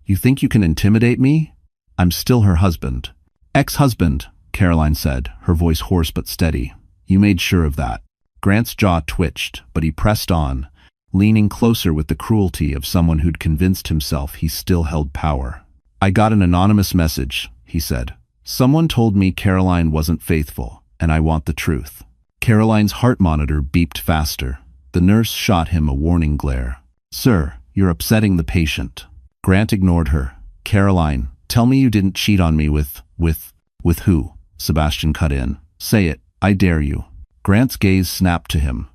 You think you can intimidate me? I'm still her husband. Ex-husband, Caroline said, her voice hoarse but steady. You made sure of that. Grant's jaw twitched, but he pressed on, leaning closer with the cruelty of someone who'd convinced himself he still held power. I got an anonymous message, he said. Someone told me Caroline wasn't faithful, and I want the truth. Caroline's heart monitor beeped faster. The nurse shot him a warning glare. Sir, you're upsetting the patient. Grant ignored her. Caroline, tell me you didn't cheat on me with who? Sebastian cut in. Say it, I dare you. Grant's gaze snapped to him.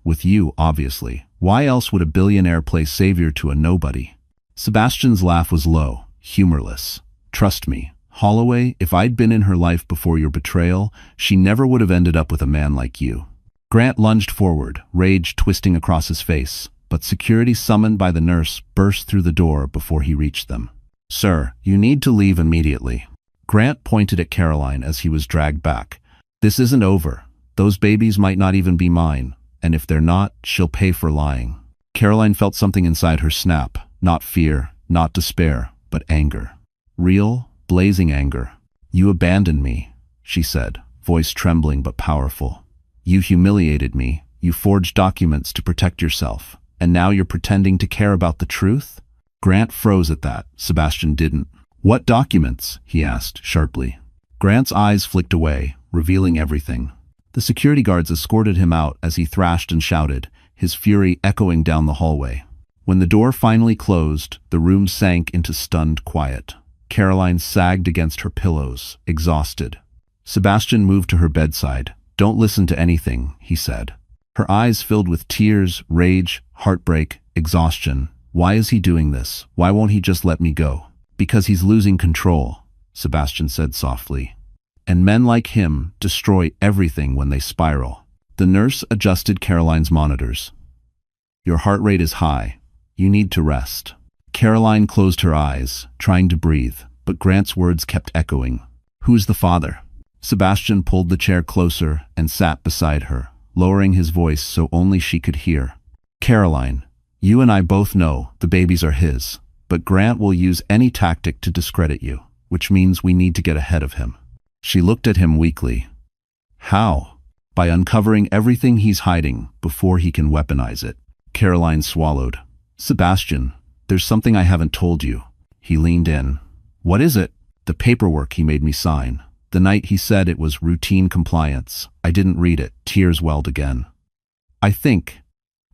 With you, obviously. Why else would a billionaire play savior to a nobody? Sebastian's laugh was low, humorless. Trust me, Holloway, if I'd been in her life before your betrayal, she never would have ended up with a man like you. Grant lunged forward, rage twisting across his face, but security summoned by the nurse burst through the door before he reached them. Sir, you need to leave immediately. Grant pointed at Caroline as he was dragged back. This isn't over. Those babies might not even be mine, and if they're not, she'll pay for lying. Caroline felt something inside her snap, not fear, not despair, but anger. Real, blazing anger. You abandoned me, she said, voice trembling but powerful. You humiliated me, you forged documents to protect yourself, and now you're pretending to care about the truth? Grant froze at that. Sebastian didn't. What documents? He asked, sharply. Grant's eyes flicked away, revealing everything. The security guards escorted him out as he thrashed and shouted, his fury echoing down the hallway. When the door finally closed, the room sank into stunned quiet. Caroline sagged against her pillows, exhausted. Sebastian moved to her bedside. Don't listen to anything, he said. Her eyes filled with tears, rage, heartbreak, exhaustion. Why is he doing this? Why won't he just let me go? Because he's losing control, Sebastian said softly. And men like him destroy everything when they spiral. The nurse adjusted Caroline's monitors. Your heart rate is high. You need to rest. Caroline closed her eyes, trying to breathe, but Grant's words kept echoing. Who's the father? Sebastian pulled the chair closer and sat beside her, lowering his voice so only she could hear. Caroline, you and I both know the babies are his, but Grant will use any tactic to discredit you, which means we need to get ahead of him. She looked at him weakly. How? By uncovering everything he's hiding before he can weaponize it. Caroline swallowed. Sebastian, there's something I haven't told you. He leaned in. What is it? The paperwork he made me sign. The night he said it was routine compliance. I didn't read it. Tears welled again. I think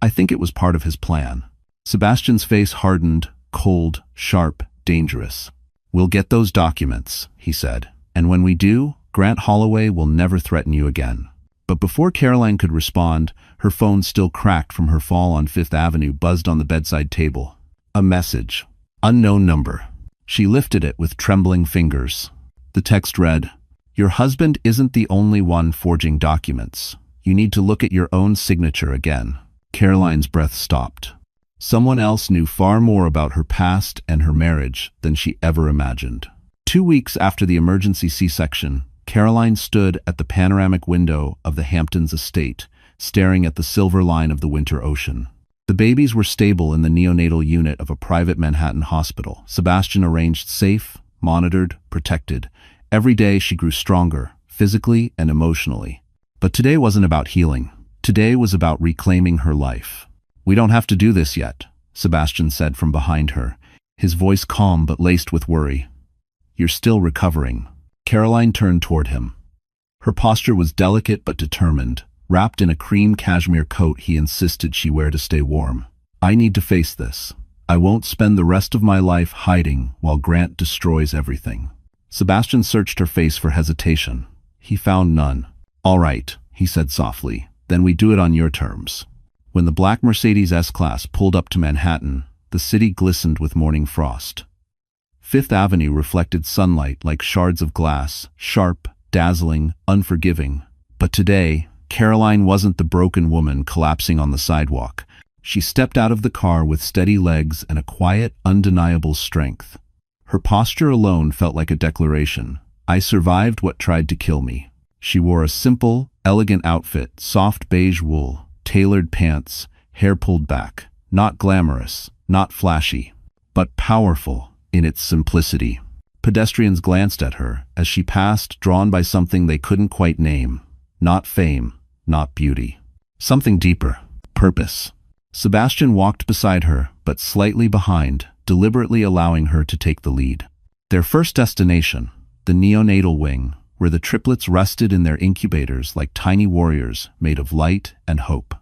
it was part of his plan. Sebastian's face hardened, cold, sharp, dangerous. We'll get those documents, he said. And when we do, Grant Holloway will never threaten you again. But before Caroline could respond, her phone, still cracked from her fall on Fifth Avenue, buzzed on the bedside table. A message. Unknown number. She lifted it with trembling fingers. The text read, Your husband isn't the only one forging documents. You need to look at your own signature again. Caroline's breath stopped. Someone else knew far more about her past and her marriage than she ever imagined. 2 weeks after the emergency C-section, Caroline stood at the panoramic window of the Hamptons estate, staring at the silver line of the winter ocean. The babies were stable in the neonatal unit of a private Manhattan hospital. Sebastian arranged safe, monitored, protected. Every day she grew stronger, physically and emotionally. But today wasn't about healing. Today was about reclaiming her life. We don't have to do this yet, Sebastian said from behind her, his voice calm but laced with worry. You're still recovering. Caroline turned toward him. Her posture was delicate but determined. Wrapped in a cream cashmere coat he insisted she wear to stay warm. I need to face this. I won't spend the rest of my life hiding while Grant destroys everything. Sebastian searched her face for hesitation. He found none. All right, he said softly. Then we do it on your terms. When the black Mercedes S-Class pulled up to Manhattan, the city glistened with morning frost. Fifth Avenue reflected sunlight like shards of glass, sharp, dazzling, unforgiving. But today, Caroline wasn't the broken woman collapsing on the sidewalk. She stepped out of the car with steady legs and a quiet, undeniable strength. Her posture alone felt like a declaration. I survived what tried to kill me. She wore a simple, elegant outfit, soft beige wool, tailored pants, hair pulled back. Not glamorous, not flashy, but powerful in its simplicity. Pedestrians glanced at her as she passed, drawn by something they couldn't quite name. Not fame, not beauty. Something deeper. Purpose. Sebastian walked beside her, but slightly behind, deliberately allowing her to take the lead. Their first destination, the neonatal wing, where the triplets rested in their incubators like tiny warriors made of light and hope.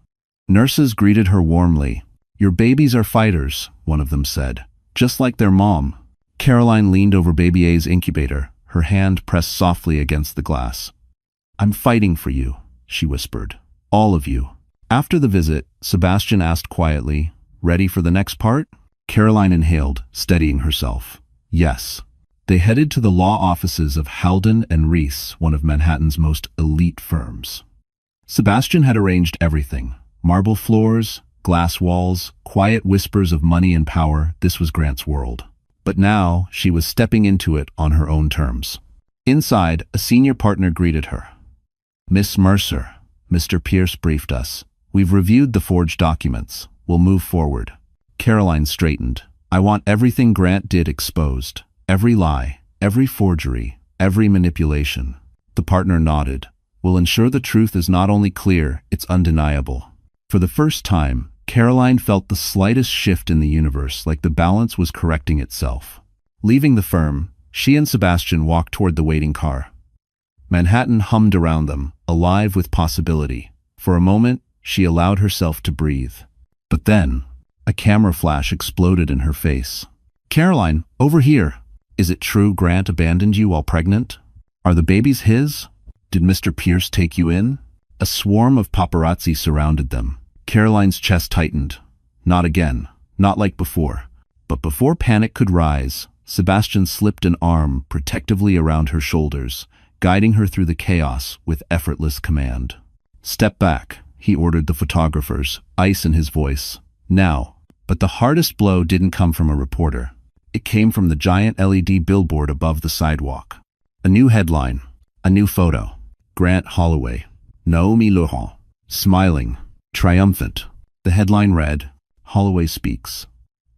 Nurses greeted her warmly. Your babies are fighters, one of them said, just like their mom. Caroline leaned over baby A's incubator, her hand pressed softly against the glass. I'm fighting for you, she whispered. All of you. After the visit, Sebastian asked quietly, ready for the next part? Caroline inhaled, steadying herself. Yes. They headed to the law offices of Haldon and Reese, one of Manhattan's most elite firms. Sebastian had arranged everything. Marble floors, glass walls, quiet whispers of money and power. This was Grant's world. But now she was stepping into it on her own terms. Inside, a senior partner greeted her. Miss Mercer, Mr. Pierce briefed us. We've reviewed the forged documents. We'll move forward. Caroline straightened. I want everything Grant did exposed. Every lie, every forgery, every manipulation. The partner nodded. We'll ensure the truth is not only clear, it's undeniable. For the first time, Caroline felt the slightest shift in the universe, like the balance was correcting itself. Leaving the firm, she and Sebastian walked toward the waiting car. Manhattan hummed around them, alive with possibility. For a moment, she allowed herself to breathe. But then, a camera flash exploded in her face. Caroline, over here. Is it true Grant abandoned you while pregnant? Are the babies his? Did Mr. Pierce take you in? A swarm of paparazzi surrounded them. Caroline's chest tightened. Not again. Not like before. But before panic could rise, Sebastian slipped an arm protectively around her shoulders, guiding her through the chaos with effortless command. Step back, he ordered the photographers, ice in his voice. Now. But the hardest blow didn't come from a reporter. It came from the giant LED billboard above the sidewalk. A new headline. A new photo. Grant Holloway. Naomi Laurent. Smiling. Triumphant. The headline read, Holloway speaks.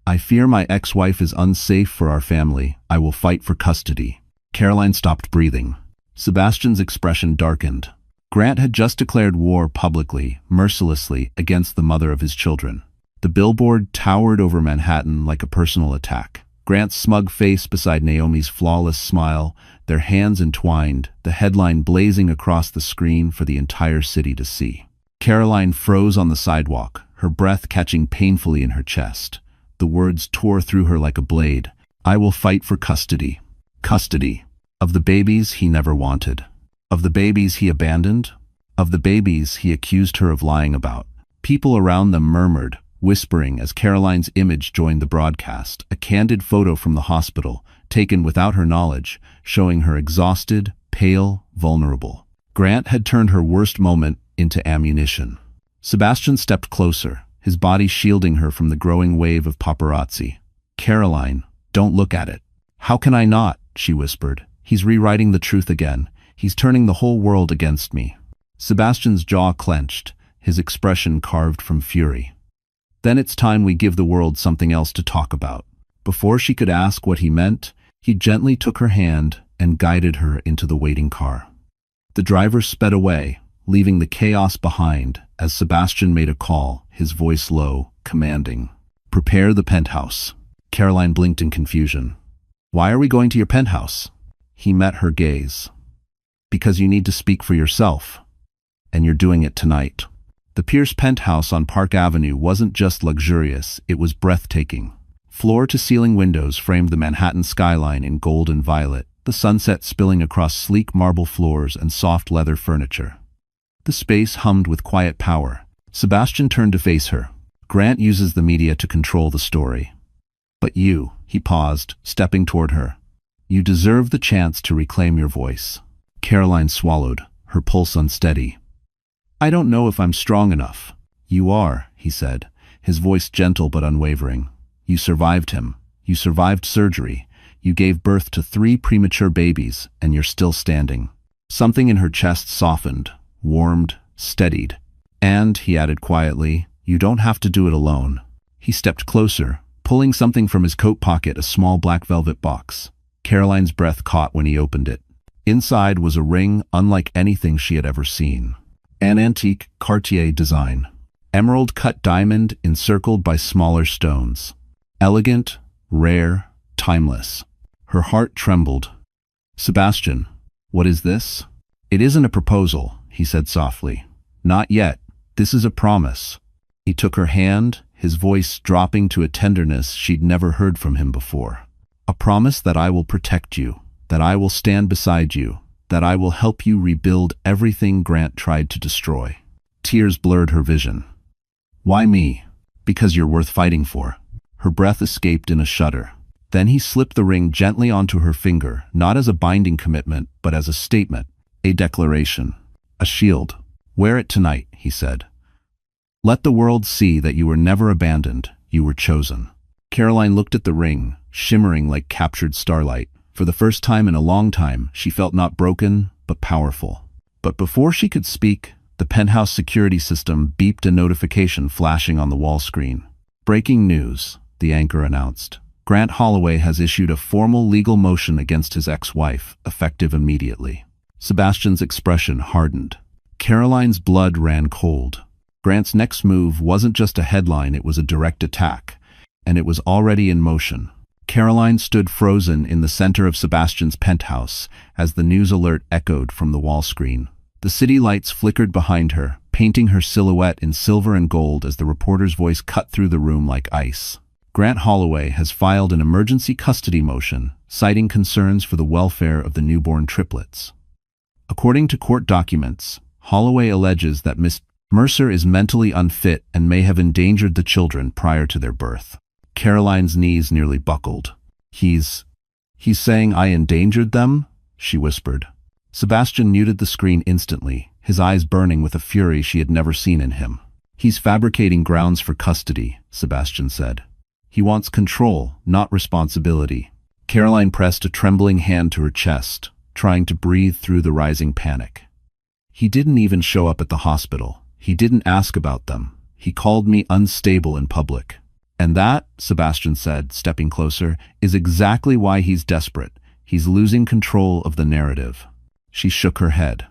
I fear my ex-wife is unsafe for our family. I will fight for custody. Caroline stopped breathing. Sebastian's expression darkened. Grant had just declared war publicly, mercilessly, against the mother of his children. The billboard towered over Manhattan like a personal attack. Grant's smug face beside Naomi's flawless smile, their hands entwined, the headline blazing across the screen for the entire city to see. Caroline froze on the sidewalk, her breath catching painfully in her chest. The words tore through her like a blade. "I will fight for custody." Custody. Of the babies he never wanted. Of the babies he abandoned. Of the babies he accused her of lying about. People around them murmured, whispering as Caroline's image joined the broadcast, a candid photo from the hospital, taken without her knowledge, showing her exhausted, pale, vulnerable. Grant had turned her worst moment into ammunition. Sebastian stepped closer, his body shielding her from the growing wave of paparazzi. "Caroline, don't look at it." "How can I not?" she whispered. "He's rewriting the truth again. He's turning the whole world against me." Sebastian's jaw clenched, his expression carved from fury. "Then it's time we give the world something else to talk about." Before she could ask what he meant, he gently took her hand and guided her into the waiting car. The driver sped away, leaving the chaos behind as Sebastian made a call, his voice low, commanding. "Prepare the penthouse." Caroline blinked in confusion. "Why are we going to your penthouse?" He met her gaze. "Because you need to speak for yourself. And you're doing it tonight." The Pierce penthouse on Park Avenue wasn't just luxurious, it was breathtaking. Floor-to-ceiling windows framed the Manhattan skyline in gold and violet, the sunset spilling across sleek marble floors and soft leather furniture. The space hummed with quiet power. Sebastian turned to face her. "Grant uses the media to control the story. But you," he paused, stepping toward her, "you deserve the chance to reclaim your voice." Caroline swallowed, her pulse unsteady. "I don't know if I'm strong enough." "You are," he said, his voice gentle but unwavering. "You survived him. You survived surgery. You gave birth to 3 premature babies, and you're still standing." Something in her chest softened, warmed, steadied. "And," he added quietly, "you don't have to do it alone." He stepped closer, pulling something from his coat pocket, a small black velvet box. Caroline's breath caught when he opened it. Inside was a ring unlike anything she had ever seen. An antique Cartier design. Emerald-cut diamond encircled by smaller stones. Elegant, rare, timeless. Her heart trembled. "Sebastian, what is this?" "It isn't a proposal," he said softly. "Not yet. This is a promise." He took her hand, his voice dropping to a tenderness she'd never heard from him before. "A promise that I will protect you, that I will stand beside you, that I will help you rebuild everything Grant tried to destroy." Tears blurred her vision. "Why me?" "Because you're worth fighting for." Her breath escaped in a shudder. Then he slipped the ring gently onto her finger, not as a binding commitment, but as a statement, a declaration, a shield. "Wear it tonight," he said. "Let the world see that you were never abandoned, you were chosen." Caroline looked at the ring, shimmering like captured starlight. For the first time in a long time, she felt not broken, but powerful. But before she could speak, the penthouse security system beeped a notification flashing on the wall screen. "Breaking news," the anchor announced. "Grant Holloway has issued a formal legal motion against his ex-wife, effective immediately." Sebastian's expression hardened. Caroline's blood ran cold. Grant's next move wasn't just a headline, it was a direct attack, and it was already in motion. Caroline stood frozen in the center of Sebastian's penthouse as the news alert echoed from the wall screen. The city lights flickered behind her, painting her silhouette in silver and gold as the reporter's voice cut through the room like ice. "Grant Holloway has filed an emergency custody motion, citing concerns for the welfare of the newborn triplets." According to court documents, Holloway alleges that Miss Mercer is mentally unfit and may have endangered the children prior to their birth. Caroline's knees nearly buckled. He's saying I endangered them?" she whispered. Sebastian muted the screen instantly, his eyes burning with a fury she had never seen in him. "He's fabricating grounds for custody," Sebastian said. "He wants control, not responsibility." Caroline pressed a trembling hand to her chest, trying to breathe through the rising panic. "He didn't even show up at the hospital. He didn't ask about them. He called me unstable in public. And that," Sebastian said, stepping closer, "is exactly why he's desperate. He's losing control of the narrative." She shook her head.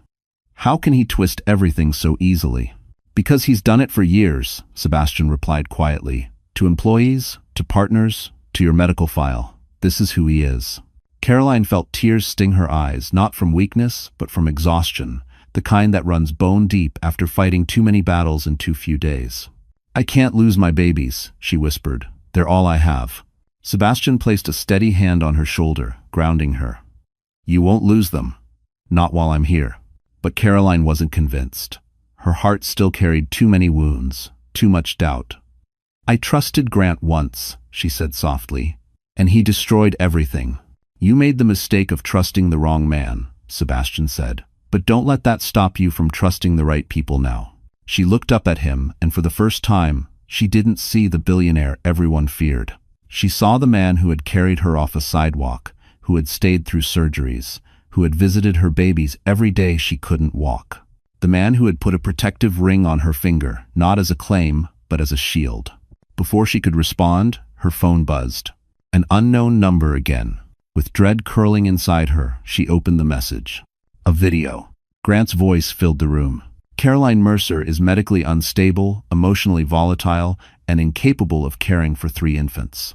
How can he twist everything so easily? Because he's done it for years, Sebastian replied quietly. To employees, to partners, to your medical file. This is who he is. Caroline felt tears sting her eyes, not from weakness, but from exhaustion, the kind that runs bone deep after fighting too many battles in too few days. I can't lose my babies, she whispered. They're all I have. Sebastian placed a steady hand on her shoulder, grounding her. You won't lose them. Not while I'm here. But Caroline wasn't convinced. Her heart still carried too many wounds, too much doubt. I trusted Grant once, she said softly, and he destroyed everything. You made the mistake of trusting the wrong man, Sebastian said, but don't let that stop you from trusting the right people now. She looked up at him, and for the first time, she didn't see the billionaire everyone feared. She saw the man who had carried her off a sidewalk, who had stayed through surgeries, who had visited her babies every day she couldn't walk. The man who had put a protective ring on her finger, not as a claim, but as a shield. Before she could respond, her phone buzzed. An unknown number again. With dread curling inside her, she opened the message. A video. Grant's voice filled the room. Caroline Mercer is medically unstable, emotionally volatile, and incapable of caring for 3 infants.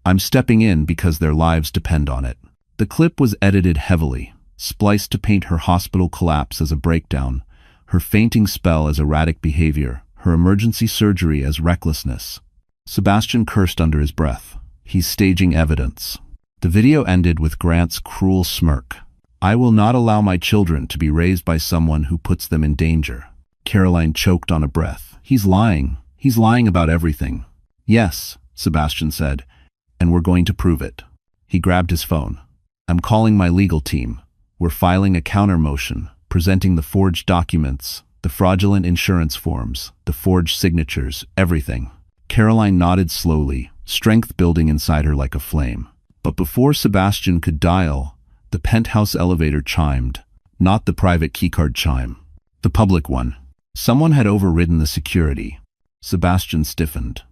I'm stepping in because their lives depend on it. The clip was edited heavily, spliced to paint her hospital collapse as a breakdown, her fainting spell as erratic behavior, her emergency surgery as recklessness. Sebastian cursed under his breath. He's staging evidence. The video ended with Grant's cruel smirk. I will not allow my children to be raised by someone who puts them in danger. Caroline choked on a breath. He's lying. He's lying about everything. Yes, Sebastian said, and we're going to prove it. He grabbed his phone. I'm calling my legal team. We're filing a counter motion, presenting the forged documents, the fraudulent insurance forms, the forged signatures, everything. Caroline nodded slowly, strength building inside her like a flame. But before Sebastian could dial, the penthouse elevator chimed, not the private keycard chime, the public one. Someone had overridden the security. Sebastian stiffened.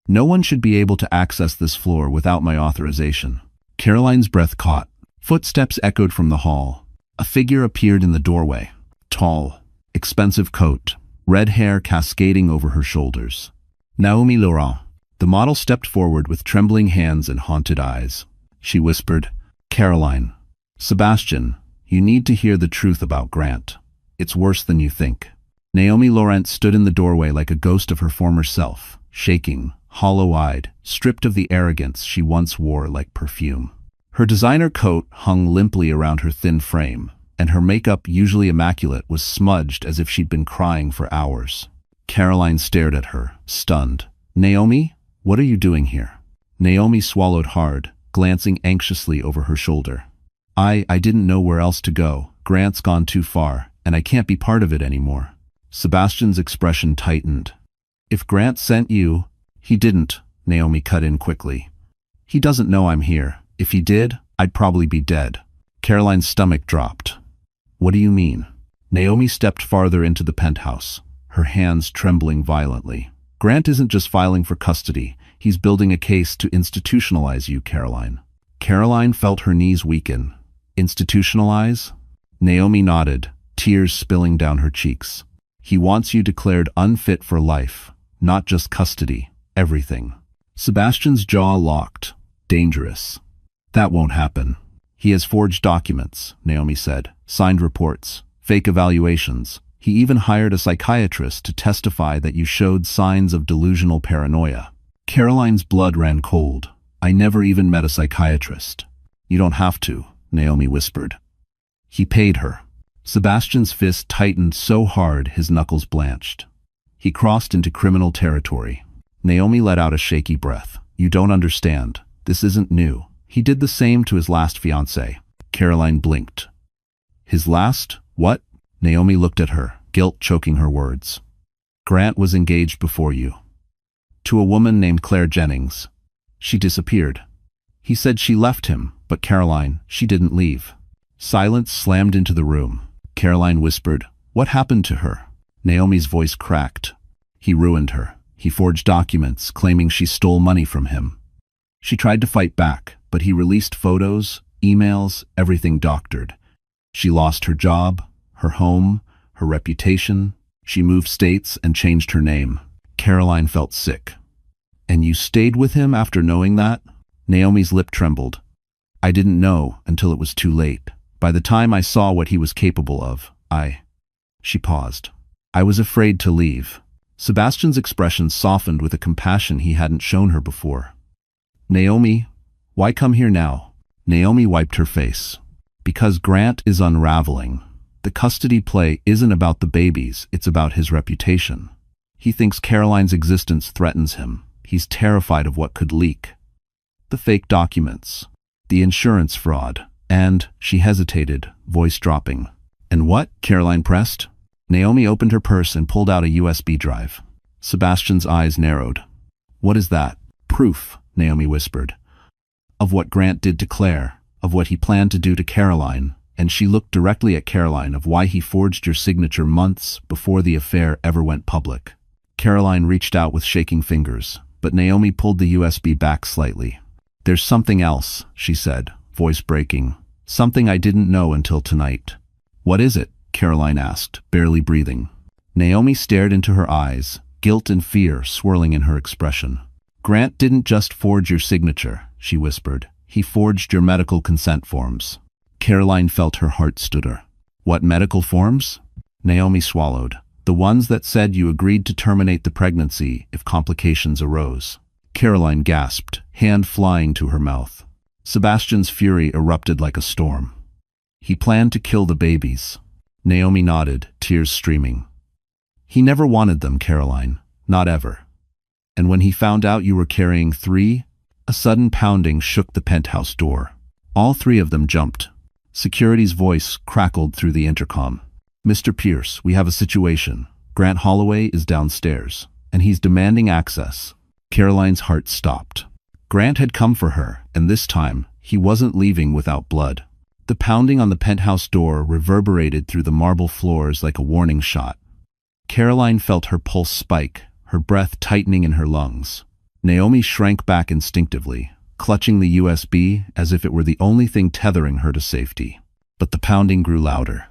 No one should be able to access this floor without my authorization. Caroline's breath caught. Footsteps echoed from the hall. A figure appeared in the doorway. Tall, expensive coat, red hair cascading over her shoulders. Naomi Laurent. The model stepped forward with trembling hands and haunted eyes. She whispered, Caroline. Sebastian, you need to hear the truth about Grant. It's worse than you think. Naomi Laurent stood in the doorway like a ghost of her former self, shaking, hollow-eyed, stripped of the arrogance she once wore like perfume. Her designer coat hung limply around her thin frame, and her makeup, usually immaculate, was smudged as if she'd been crying for hours. Caroline stared at her, stunned. Naomi, what are you doing here? Naomi swallowed hard, glancing anxiously over her shoulder. I didn't know where else to go. Grant's gone too far, and I can't be part of it anymore. Sebastian's expression tightened. If Grant sent you... He didn't, Naomi cut in quickly. He doesn't know I'm here. If he did, I'd probably be dead. Caroline's stomach dropped. What do you mean? Naomi stepped farther into the penthouse, her hands trembling violently. Grant isn't just filing for custody. He's building a case to institutionalize you, Caroline. Caroline felt her knees weaken. Institutionalize? Naomi nodded, tears spilling down her cheeks. He wants you declared unfit for life, not just custody, everything. Sebastian's jaw locked. Dangerous. That won't happen. He has forged documents, Naomi said, signed reports, fake evaluations. He even hired a psychiatrist to testify that you showed signs of delusional paranoia. Caroline's blood ran cold. I never even met a psychiatrist. You don't have to, Naomi whispered. He paid her. Sebastian's fist tightened so hard his knuckles blanched. He crossed into criminal territory. Naomi let out a shaky breath. You don't understand. This isn't new. He did the same to his last fiancée. Caroline blinked. His last? What? Naomi looked at her, guilt choking her words. Grant was engaged before you. To a woman named Claire Jennings. She disappeared. He said she left him, but Caroline, she didn't leave. Silence slammed into the room. Caroline whispered, What happened to her? Naomi's voice cracked. He ruined her. He forged documents, claiming she stole money from him. She tried to fight back, but he released photos, emails, everything doctored. She lost her job, her home, her reputation. She moved states and changed her name. Caroline felt sick. "And you stayed with him after knowing that?" Naomi's lip trembled. "I didn't know until it was too late. By the time I saw what he was capable of, She paused. "I was afraid to leave." Sebastian's expression softened with a compassion he hadn't shown her before. "Naomi, why come here now?" Naomi wiped her face. "Because Grant is unraveling. The custody play isn't about the babies, it's about his reputation. He thinks Caroline's existence threatens him. He's terrified of what could leak. The fake documents, the insurance fraud, and," she hesitated, voice dropping. "And what?" Caroline pressed. Naomi opened her purse and pulled out a USB drive. Sebastian's eyes narrowed. "What is that?" "Proof," Naomi whispered. "Of what Grant did to Claire, of what he planned to do to Caroline," and she looked directly at Caroline, "of why he forged your signature months before the affair ever went public." Caroline reached out with shaking fingers, but Naomi pulled the USB back slightly. "There's something else," she said, voice breaking. "Something I didn't know until tonight." "What is it?" Caroline asked, barely breathing. Naomi stared into her eyes, guilt and fear swirling in her expression. "Grant didn't just forge your signature," she whispered. "He forged your medical consent forms." Caroline felt her heart stutter. "What medical forms?" Naomi swallowed. "The ones that said you agreed to terminate the pregnancy if complications arose." Caroline gasped, hand flying to her mouth. Sebastian's fury erupted like a storm. "He planned to kill the babies." Naomi nodded, tears streaming. "He never wanted them, Caroline. Not ever. And when he found out you were carrying 3, a sudden pounding shook the penthouse door. All 3 of them jumped. Security's voice crackled through the intercom. "Mr. Pierce, we have a situation. Grant Holloway is downstairs, and he's demanding access." Caroline's heart stopped. Grant had come for her, and this time, he wasn't leaving without blood. The pounding on the penthouse door reverberated through the marble floors like a warning shot. Caroline felt her pulse spike, her breath tightening in her lungs. Naomi shrank back instinctively, clutching the USB as if it were the only thing tethering her to safety. But the pounding grew louder.